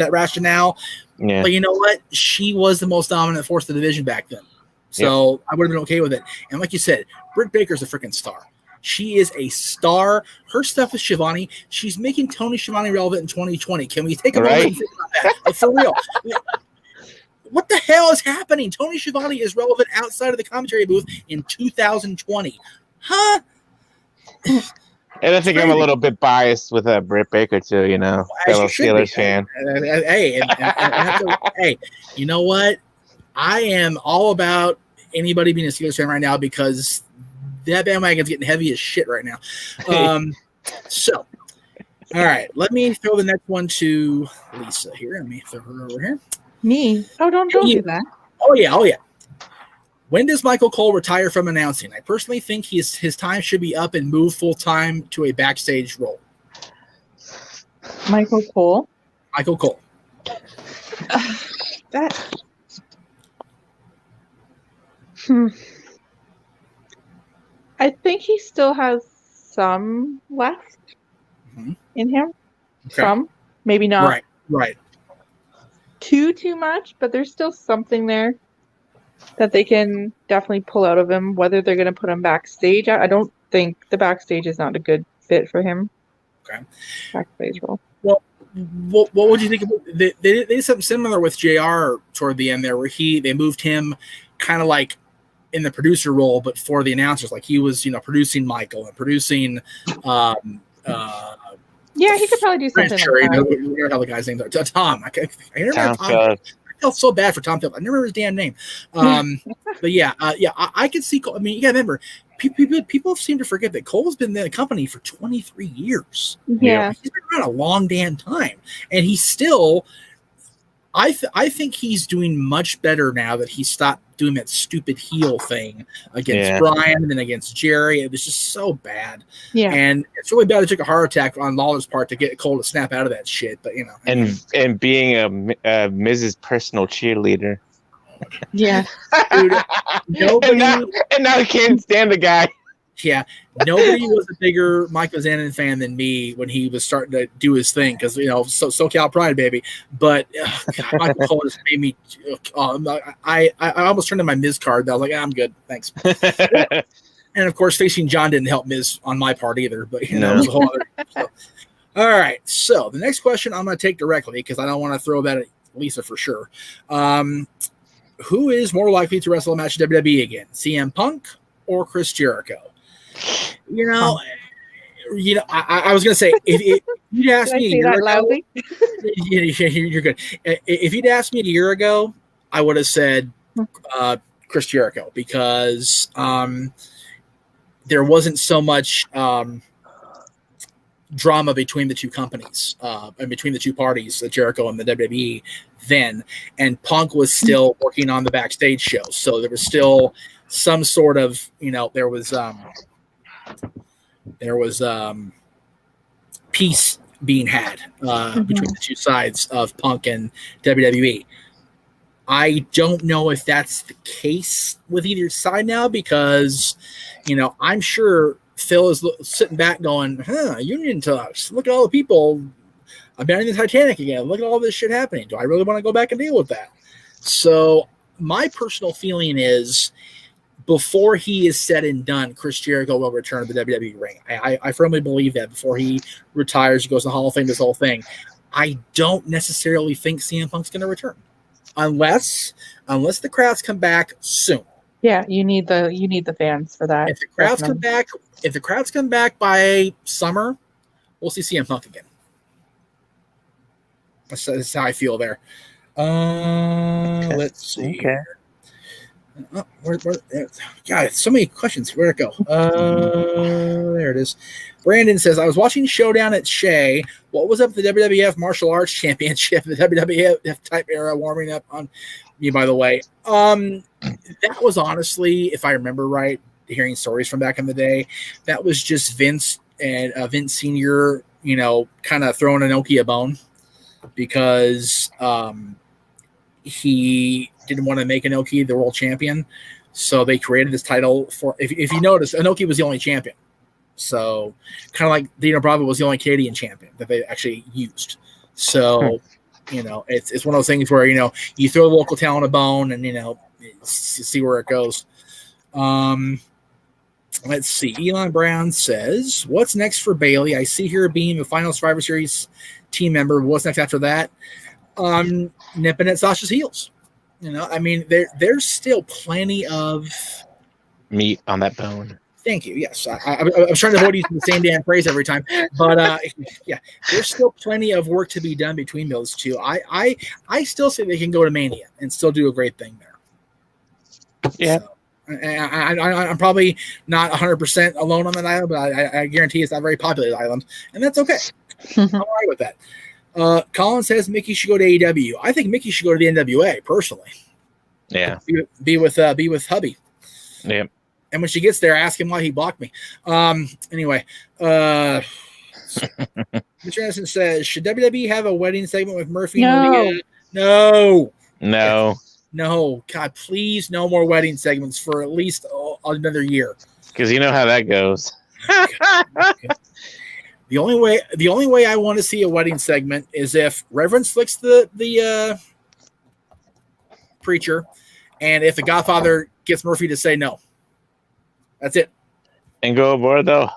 rationale. Yeah. But you know what? She was the most dominant force of the division back then. So I would have been okay with it. And like you said, Britt Baker's a freaking star. She is a star. Her stuff with Shivani, she's making Tony Schiavone relevant in 2020. Can we take a moment and think about that? Like, for real. What the hell is happening? Tony Schiavone is relevant outside of the commentary booth in 2020. Huh? And I think I'm a little bit biased with Britt Baker too, fellow Steelers fan. Hey, you know what? I am all about anybody being a Steelers fan right now because that bandwagon's getting heavy as shit right now. So, all right, let me throw the next one to Lisa here. Let me throw her over here. Me? Oh, don't do that. Oh yeah. When does Michael Cole retire from announcing? I personally think his time should be up and move full time to a backstage role. Michael Cole. That. I think he still has some left in him. Okay. Some, maybe not. Right. Too much, but there's still something there that they can definitely pull out of him. Whether they're going to put him backstage, I don't think the backstage is not a good fit for him. Okay. Backstage role. Well, what would you think? They did something similar with JR toward the end there, where they moved him kind of like in the producer role, but for the announcers, like he was, producing Michael and producing. Yeah, he could probably do something. Sure, the the guy's name. Tom. I remember Tom. I felt so bad for Tom Phillips. I never remember his damn name. But I could see Cole. I mean, you gotta remember, people seem to forget that Cole's been in the company for 23 years. Yeah. He's been around a long damn time. And he's still, I think he's doing much better now that he stopped doing that stupid heel thing against Brian and then against Jerry. It was just so bad. Yeah. And it's really bad. It took a heart attack on Lawler's part to get Cole to snap out of that shit. But, you know. And being a Mrs. Personal cheerleader. Yeah. Dude, nobody, and now he can't stand the guy. Yeah, nobody was a bigger Mike Zayn fan than me when he was starting to do his thing because, you know, SoCal Pride, baby. But God, Michael Cole just made me. I almost turned in my Miz card. I was like, I'm good, thanks. And of course, facing John didn't help Miz on my part either. But you know, it was a whole other. So. All right, so the next question I'm going to take directly because I don't want to throw that at Lisa for sure. Who is more likely to wrestle a match in WWE again, CM Punk or Chris Jericho? You know, I was gonna say if you'd asked me a year ago, you're good. If you'd asked me a year ago, I would have said Chris Jericho because there wasn't so much drama between the two companies and between the two parties, Jericho and the WWE then, and Punk was still working on the backstage shows, so there was still some sort of, you know, there was peace being had between the two sides of Punk and WWE. I don't know if that's the case with either side now because, you know, I'm sure Phil is sitting back going, union talks. Look at all the people abandoning the Titanic again. Look at all this shit happening. Do I really want to go back and deal with that? So my personal feeling is before he is said and done, Chris Jericho will return to the WWE ring. I firmly believe that before he retires, he goes to the Hall of Fame, this whole thing. I don't necessarily think CM Punk's going to return unless the crowds come back soon. Yeah, you need the fans for that. If the crowds come back by summer, we'll see CM Punk again. That's how I feel there. Let's see. Okay. God, so many questions. Where'd it go? There it is. Brandon says, I was watching Showdown at Shea. What was up with the WWF Martial Arts Championship, the WWF type era warming up on me, by the way? That was honestly, if I remember right, hearing stories from back in the day, that was just Vince and Vince Sr., you know, kind of throwing Inoki a bone because he didn't want to make Inoki the world champion. So they created this title for, if you notice, Inoki was the only champion. So kind of like Dino Bravo was the only Canadian champion that they actually used. So, you know, it's one of those things where, you know, you throw the local talent a bone and, you know, see where it goes. Let's see. Elon Brown says, what's next for Bayley? I see her being the final Survivor Series team member. What's next after that? Nipping at Sasha's heels. You know, I mean, there's still plenty of meat on that bone. Thank you. Yes, I was trying to avoid using the same damn phrase every time, but yeah, there's still plenty of work to be done between those two. I still say they can go to Mania and still do a great thing there. Yeah. So, I'm probably not 100% alone on that island, but I guarantee it's not a very populated island, and that's okay. I'm all right with that. Colin says Mickey should go to AEW. I think Mickey should go to the NWA personally. Yeah. Be with hubby. Yeah. And when she gets there, ask him why he blocked me. Anyway, Mr. Anderson says, should WWE have a wedding segment with Murphy? No. No. God, please, no more wedding segments for at least another year. Because you know how that goes. The only way I want to see a wedding segment is if Reverend flicks the preacher, and if the Godfather gets Murphy to say no. That's it. And go aboard the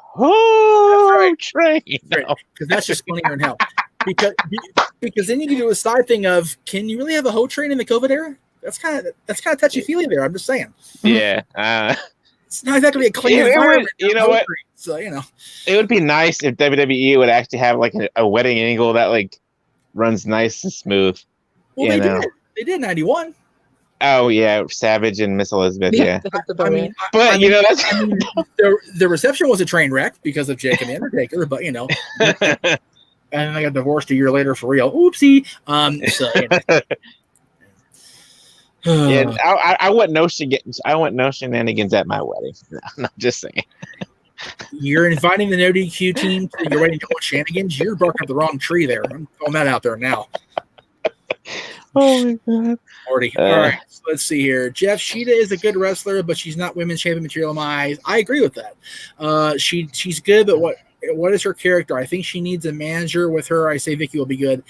train. Because that's just funnier than hell. Because then you can do a side thing of, can you really have a hoe train in the COVID era? That's kind of touchy feely there. I'm just saying. Yeah. It's not exactly a clean environment. You know what? So, you know, it would be nice if WWE would actually have like a wedding angle that like runs nice and smooth. Well, they did 91. Oh yeah, Savage and Miss Elizabeth. Yeah. I mean, that's the reception was a train wreck because of Jake and the Undertaker, but you know, and I got divorced a year later for real. Oopsie. So. You know. Yeah, I wouldn't know I wouldn't know shenanigans at my wedding. No, I'm just saying. You're inviting the no DQ team to your wedding to watch shenanigans. You're barking up the wrong tree there. I'm throwing that out there now. Oh my god. All right, so let's see here. Jeff, Sheeta is a good wrestler, but she's not women's champion material in my eyes. I agree with that. She's good, but what is her character? I think she needs a manager with her. I say Vicky will be good.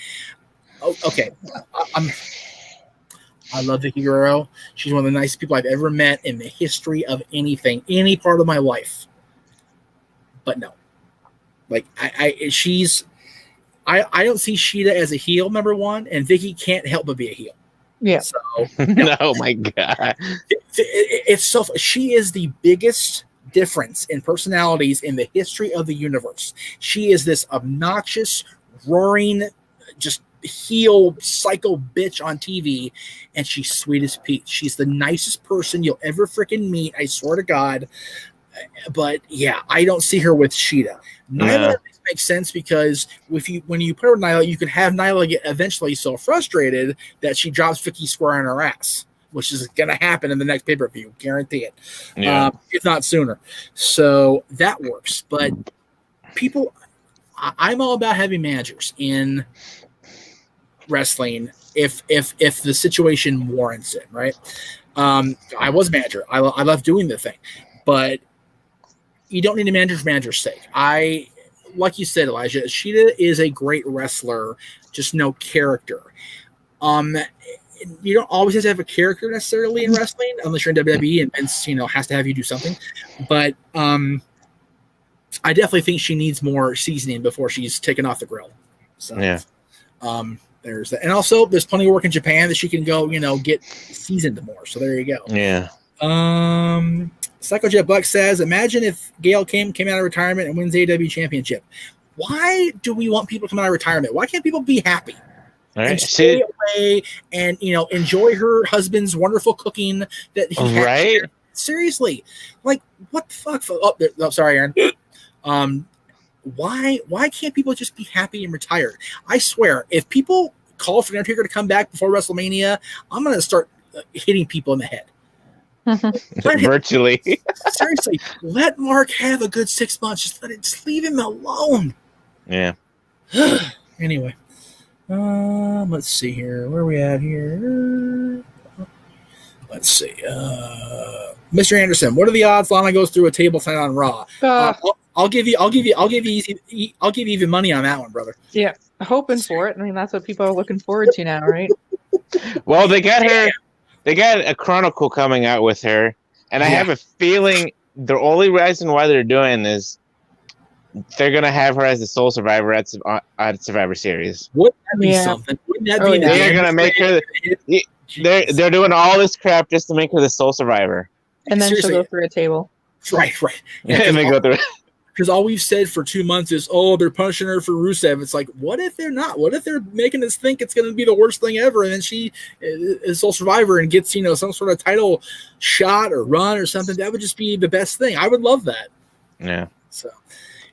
Oh, okay. I love Vicky Guerrero. She's one of the nicest people I've ever met in the history of anything, any part of my life. But no, like I don't see Sheeta as a heel, number one, and Vicky can't help but be a heel. Yeah. So no. Oh my god. It's so she is the biggest difference in personalities in the history of the universe. She is this obnoxious, roaring, just heel psycho bitch on TV, and she's sweet as peach. She's the nicest person you'll ever freaking meet. I swear to God. But yeah, I don't see her with Sheeta. Nyla makes sense because when you put her with Nyla, you could have Nyla get eventually so frustrated that she drops Vicky square on her ass, which is going to happen in the next pay-per-view, guarantee it. Yeah. If not sooner. So that works. But people, I'm all about having managers in wrestling if the situation warrants it, right? I was a manager. I love doing the thing, but you don't need a manager for manager's sake. Like you said, Elijah, Sheeta is a great wrestler, just no character. You don't always have to have a character necessarily in wrestling, unless you're in WWE and Vince, has to have you do something. But I definitely think she needs more seasoning before she's taken off the grill. So yeah. There's that, and also there's plenty of work in Japan that she can go, get seasoned more. So there you go. Yeah. Psycho Jet Black says, imagine if Gail came out of retirement and wins AEW championship. Why do we want people to come out of retirement? Why can't people be happy? All right. And stay away and enjoy her husband's wonderful cooking that he has. Right. Seriously, like what the fuck? Oh, sorry, Aaron. Why can't people just be happy and retired? I swear, if people call for Undertaker to come back before WrestleMania, I'm gonna start hitting people in the head. Virtually. Seriously, let Mark have a good 6 months. Just leave him alone. Yeah. Anyway, let's see here. Where are we at here? Let's see. Mr. Anderson, what are the odds Lana goes through a table tonight on Raw? I'll give you even money on that one, brother. Yeah, hoping for it. I mean, that's what people are looking forward to now, right? Well, they got her. They got a chronicle coming out with her, and I have a feeling the only reason why they're doing is they're gonna have her as the sole survivor at Survivor Series. Wouldn't that be something? Wouldn't that be? They're gonna make her. They're doing all this crap just to make her the sole survivor, and then she'll go through a table. Right. Yeah, and they go through. Because all we've said for 2 months is, they're punishing her for Rusev. It's like, what if they're not? What if they're making us think it's going to be the worst thing ever, and then she is sole survivor and gets, some sort of title shot or run or something? That would just be the best thing. I would love that. Yeah. So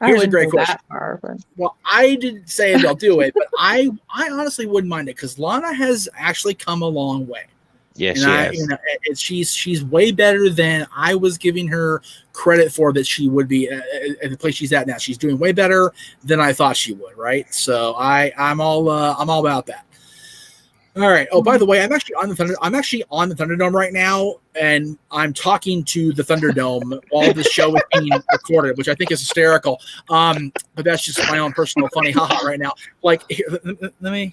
here's a great question. But... Well, I didn't say they'll do it, but I honestly wouldn't mind it because Lana has actually come a long way. Yes, she's way better than I was giving her credit for that she would be at the place she's at now. She's doing way better than I thought she would. Right, so I'm all about that. All right. Oh, by the way, I'm actually on the Thunderdome right now, and I'm talking to the Thunderdome while the show is being recorded, which I think is hysterical. But that's just my own personal funny haha right now. Like, here, let me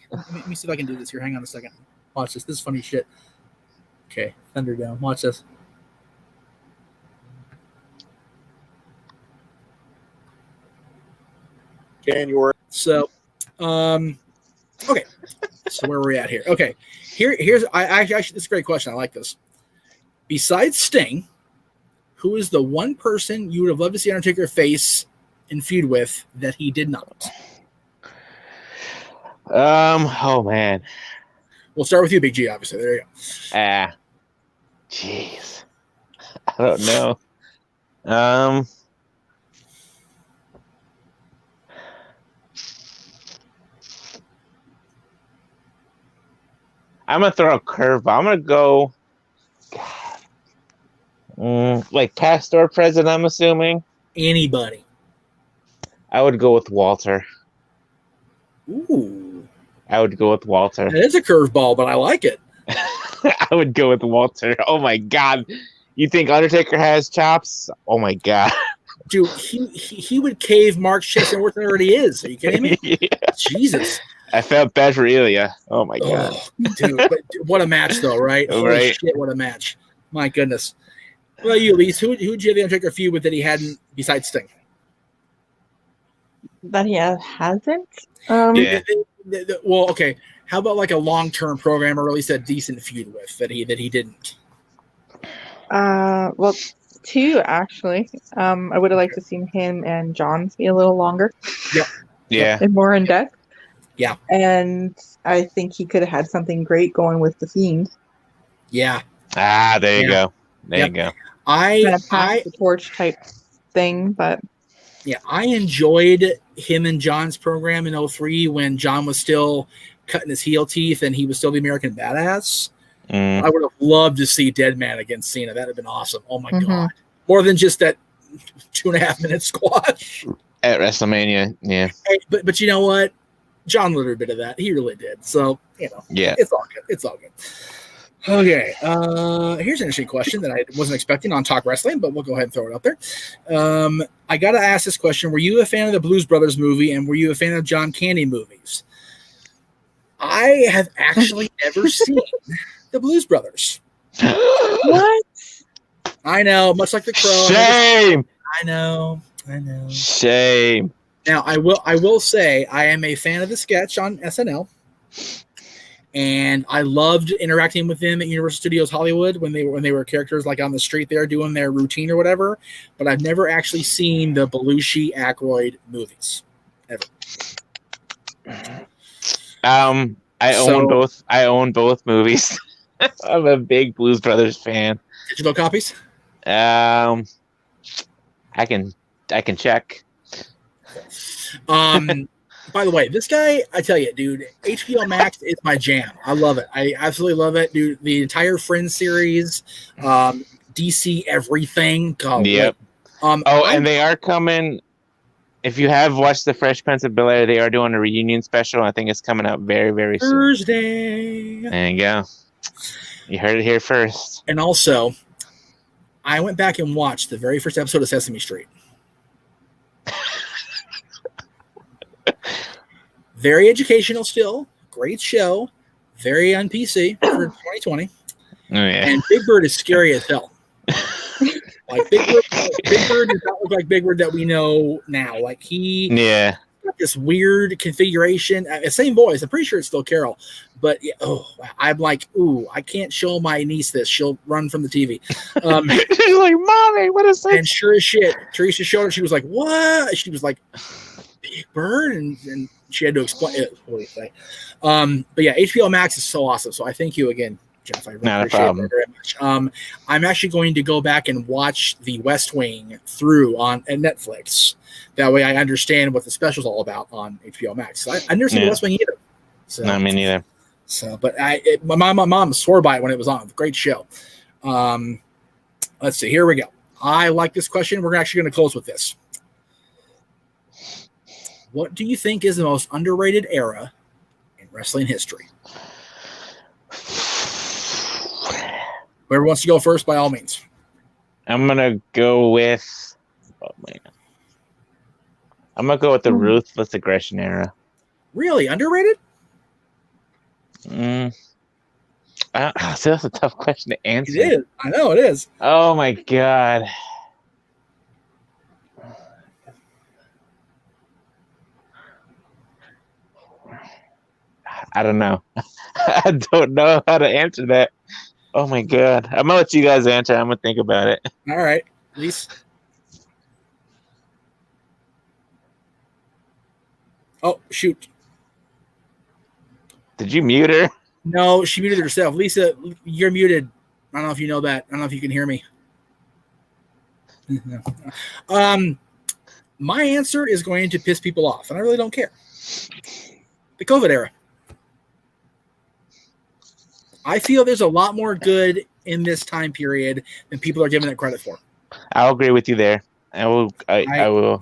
see if I can do this here. Hang on a second. Watch this. This is funny shit. Okay, Thunderdome. Watch this. January. So, okay. So where are we at here? Okay, here's actually this is a great question. I like this. Besides Sting, who is the one person you would have loved to see Undertaker face and feud with that he did not? Oh man. We'll start with you, Big G. Obviously, there you go. Jeez. I don't know. I'm gonna throw a curveball. I'm gonna go Like past or present, I'm assuming. Anybody. I would go with Walter. Ooh. I would go with Walter. That is a curveball, but I like it. I would go with Walter. Oh my god. You think Undertaker has chops? Oh my god. Dude, he would cave Mark's chest and worse than it already is. Are you kidding me? Yeah. Jesus. I felt bad for Ilya. Oh my god. Dude, but what a match though, right? Holy Right. shit, what a match. My goodness. Well, you, Elise, who'd you have the Undertaker feud with that he hadn't besides Sting? That he hasn't. Yeah. Well, okay. How about like a long-term program, or at least a decent feud with that he didn't? Well, two actually. I would have liked to seen him and John be a little longer Yeah. and more in depth. Yeah. And I think he could have had something great going with the Fiend. Yeah. Ah, there you Yeah. go. There you go. Kind of pass the torch type thing, but Yeah, I enjoyed him and John's program in 03 when John was still cutting his heel teeth and he was still the American Badass. Mm. I would have loved to see Dead Man against Cena. That would have been awesome. Oh my Mhm. god. More than just that 2.5 minute squash. At WrestleMania, yeah. Hey, but you know what? John lived a bit of that. He really did. So, you know, Yeah. it's all good. It's all good. Okay. Here's an interesting question that I wasn't expecting on Talk Wrestling, but we'll go ahead and throw it up there. I got to ask this question. Were you a fan of the Blues Brothers movie, and were you a fan of John Candy movies? I have actually never seen the Blues Brothers. what? I know, much like the Crow. Shame. I know. Shame. Now, I will say I am a fan of the sketch on SNL, and I loved interacting with them at Universal Studios Hollywood when they were characters like on the street there doing their routine or whatever. But I've never actually seen the Belushi Aykroyd movies ever. I own both movies. I'm a big Blues Brothers fan. Digital copies? I can check. By the way, this guy, I tell you, dude, HBO Max is my jam. I love it. I absolutely love it, dude. The entire Friends series, DC everything. God, Yep. And they are coming. If you have watched The Fresh Prince of Bel-Air, they are doing a reunion special. I think it's coming out very, very soon. Thursday. There you go. You heard it here first. And also, I went back and watched the very first episode of Sesame Street. Very educational still. Great show. Very un-PC for 2020. Oh, yeah. And Big Bird is scary as hell. Like Big Bird does not look like Big Bird that we know now. Like he got this weird configuration. Same voice. I'm pretty sure it's still Carol. But I'm like, ooh, I can't show my niece this. She'll run from the TV. She's like, Mommy, what is this? And sure as shit, Teresa showed her. She was like, what? She was like, Big Bird? And she had to explain it. But yeah, HBO Max is so awesome. So I thank you again, Jeff. I really appreciate it very much. I'm actually going to go back and watch The West Wing through on Netflix. That way I understand what the special's all about on HBO Max. I've never seen The West Wing either. So, no, me neither. So, but my mom swore by it when it was on. Great show. Let's see. Here we go. I like this question. We're actually going to close with this. What do you think is the most underrated era in wrestling history? Whoever wants to go first, by all means. I'm gonna go with. Oh man. I'm gonna go with the ruthless aggression era. Really underrated? See, that's a tough question to answer. It is. I know it is. Oh my god. I don't know. I don't know how to answer that. Oh my god. I'm gonna let you guys answer. I'm gonna think about it. All right. Lise. Oh, shoot. Did you mute her? No, she muted herself. Lisa, you're muted. I don't know if you know that. I don't know if you can hear me. My answer is going to piss people off, and I really don't care. The COVID era. I feel there's a lot more good in this time period than people are giving it credit for. I'll agree with you there. I will.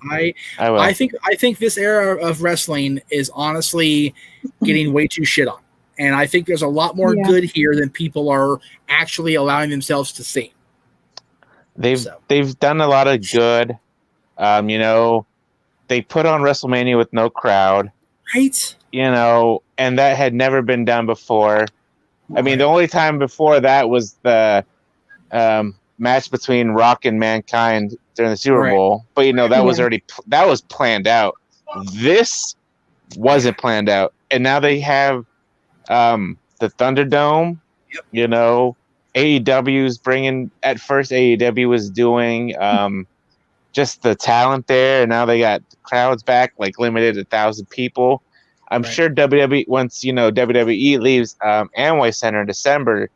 I think this era of wrestling is honestly getting way too shit on, and I think there's a lot more good here than people are actually allowing themselves to see. They've done a lot of good. They put on WrestleMania with no crowd, right? And that had never been done before. I mean, the only time before that was the match between Rock and Mankind during the Super Bowl, but that was planned out. This wasn't planned out, and now they have the Thunderdome. Yep. AEW's bringing. At first, AEW was doing just the talent there, and now they got crowds back, like limited 1,000 people. I'm sure WWE, once WWE leaves Amway Center in December,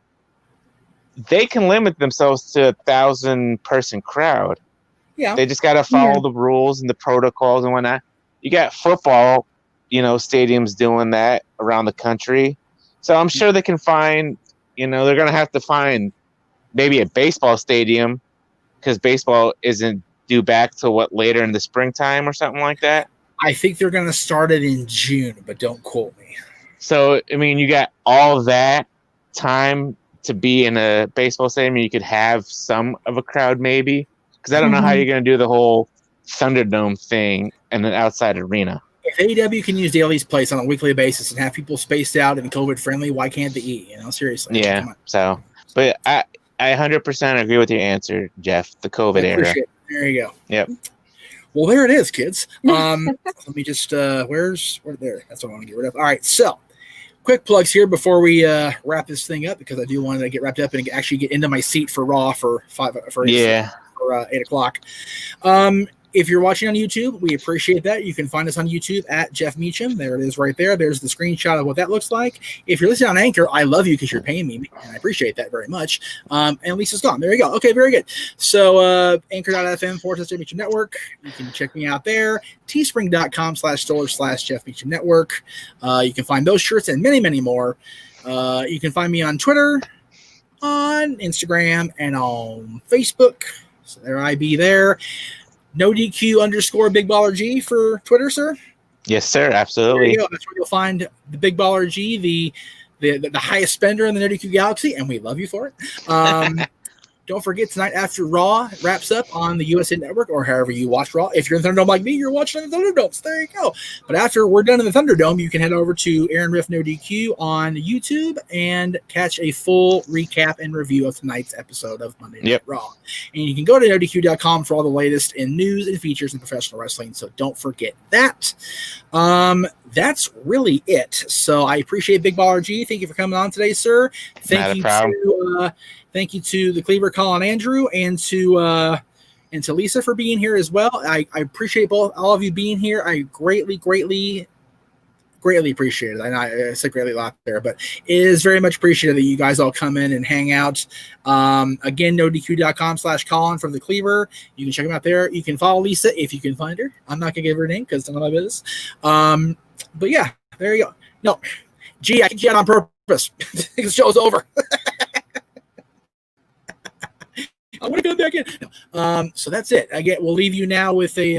they can limit themselves to 1,000-person crowd. Yeah, they just got to follow the rules and the protocols and whatnot. You got football, stadiums doing that around the country, so I'm sure they can find. They're gonna have to find maybe a baseball stadium because baseball isn't due back to later in the springtime or something like that. I think they're going to start it in June, but don't quote me. So, I mean, you got all that time to be in a baseball stadium. You could have some of a crowd maybe, because I don't know how you're going to do the whole Thunderdome thing in an outside arena. If AEW can use Daly's place on a weekly basis and have people spaced out and COVID friendly, why can't the E? Seriously. Yeah. So, but I 100% agree with your answer, Jeff. The COVID era. It. There you go. Yep. Well, there it is, kids. Let me just where there? That's what I want to get rid of. All right, so quick plugs here before we wrap this thing up, because I do want to get wrapped up and actually get into my seat for Raw for 8 o'clock. If you're watching on YouTube, we appreciate that. You can find us on YouTube at Jeff Meacham. There it is right there. There's the screenshot of what that looks like. If you're listening on Anchor, I love you because you're paying me, and I appreciate that very much. And Lisa's gone. There you go. Okay, very good. So anchor.fm/Jeff Meacham Network. You can check me out there. Teespring.com/store/Jeff Meacham Network. You can find those shirts and many, many more. You can find me on Twitter, on Instagram, and on Facebook. So there I be there. No DQ _ Big Baller G for Twitter, sir. Yes, sir. Absolutely. There you go. That's where you'll find the Big Baller G, the highest spender in the No DQ galaxy, and we love you for it. Don't forget, tonight after Raw wraps up on the USA Network or however you watch Raw. If you're in the Thunderdome like me, you're watching the Thunderdome. So there you go. But after we're done in the Thunderdome, you can head over to Aaron Riff No DQ on YouTube and catch a full recap and review of tonight's episode of Monday Night Raw. And you can go to NoDQ.com for all the latest in news and features in professional wrestling. So don't forget that. That's really it. So I appreciate Big Baller G. Thank you for coming on today, sir. Thank you to the Cleaver, Colin, Andrew, and to Lisa for being here as well. I appreciate all of you being here. I greatly appreciate it. I said greatly a lot there, but it is very much appreciated that you guys all come in and hang out. Again, NoDQ.com/Colin from the Cleaver. You can check them out there. You can follow Lisa if you can find her. I'm not gonna give her a name because it's none of my business. But yeah, there you go. No, gee, I kicked you out on purpose. The show's over. I want to come back in. No. So that's it. Again, we'll leave you now with the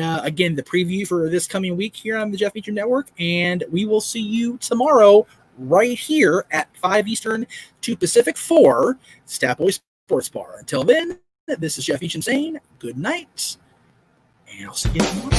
preview for this coming week here on the Jeff Meacham Network, and we will see you tomorrow right here at 5 Eastern, 2 Pacific for Stat Boy Sports Bar. Until then, this is Jeff Meacham saying good night, and I'll see you tomorrow.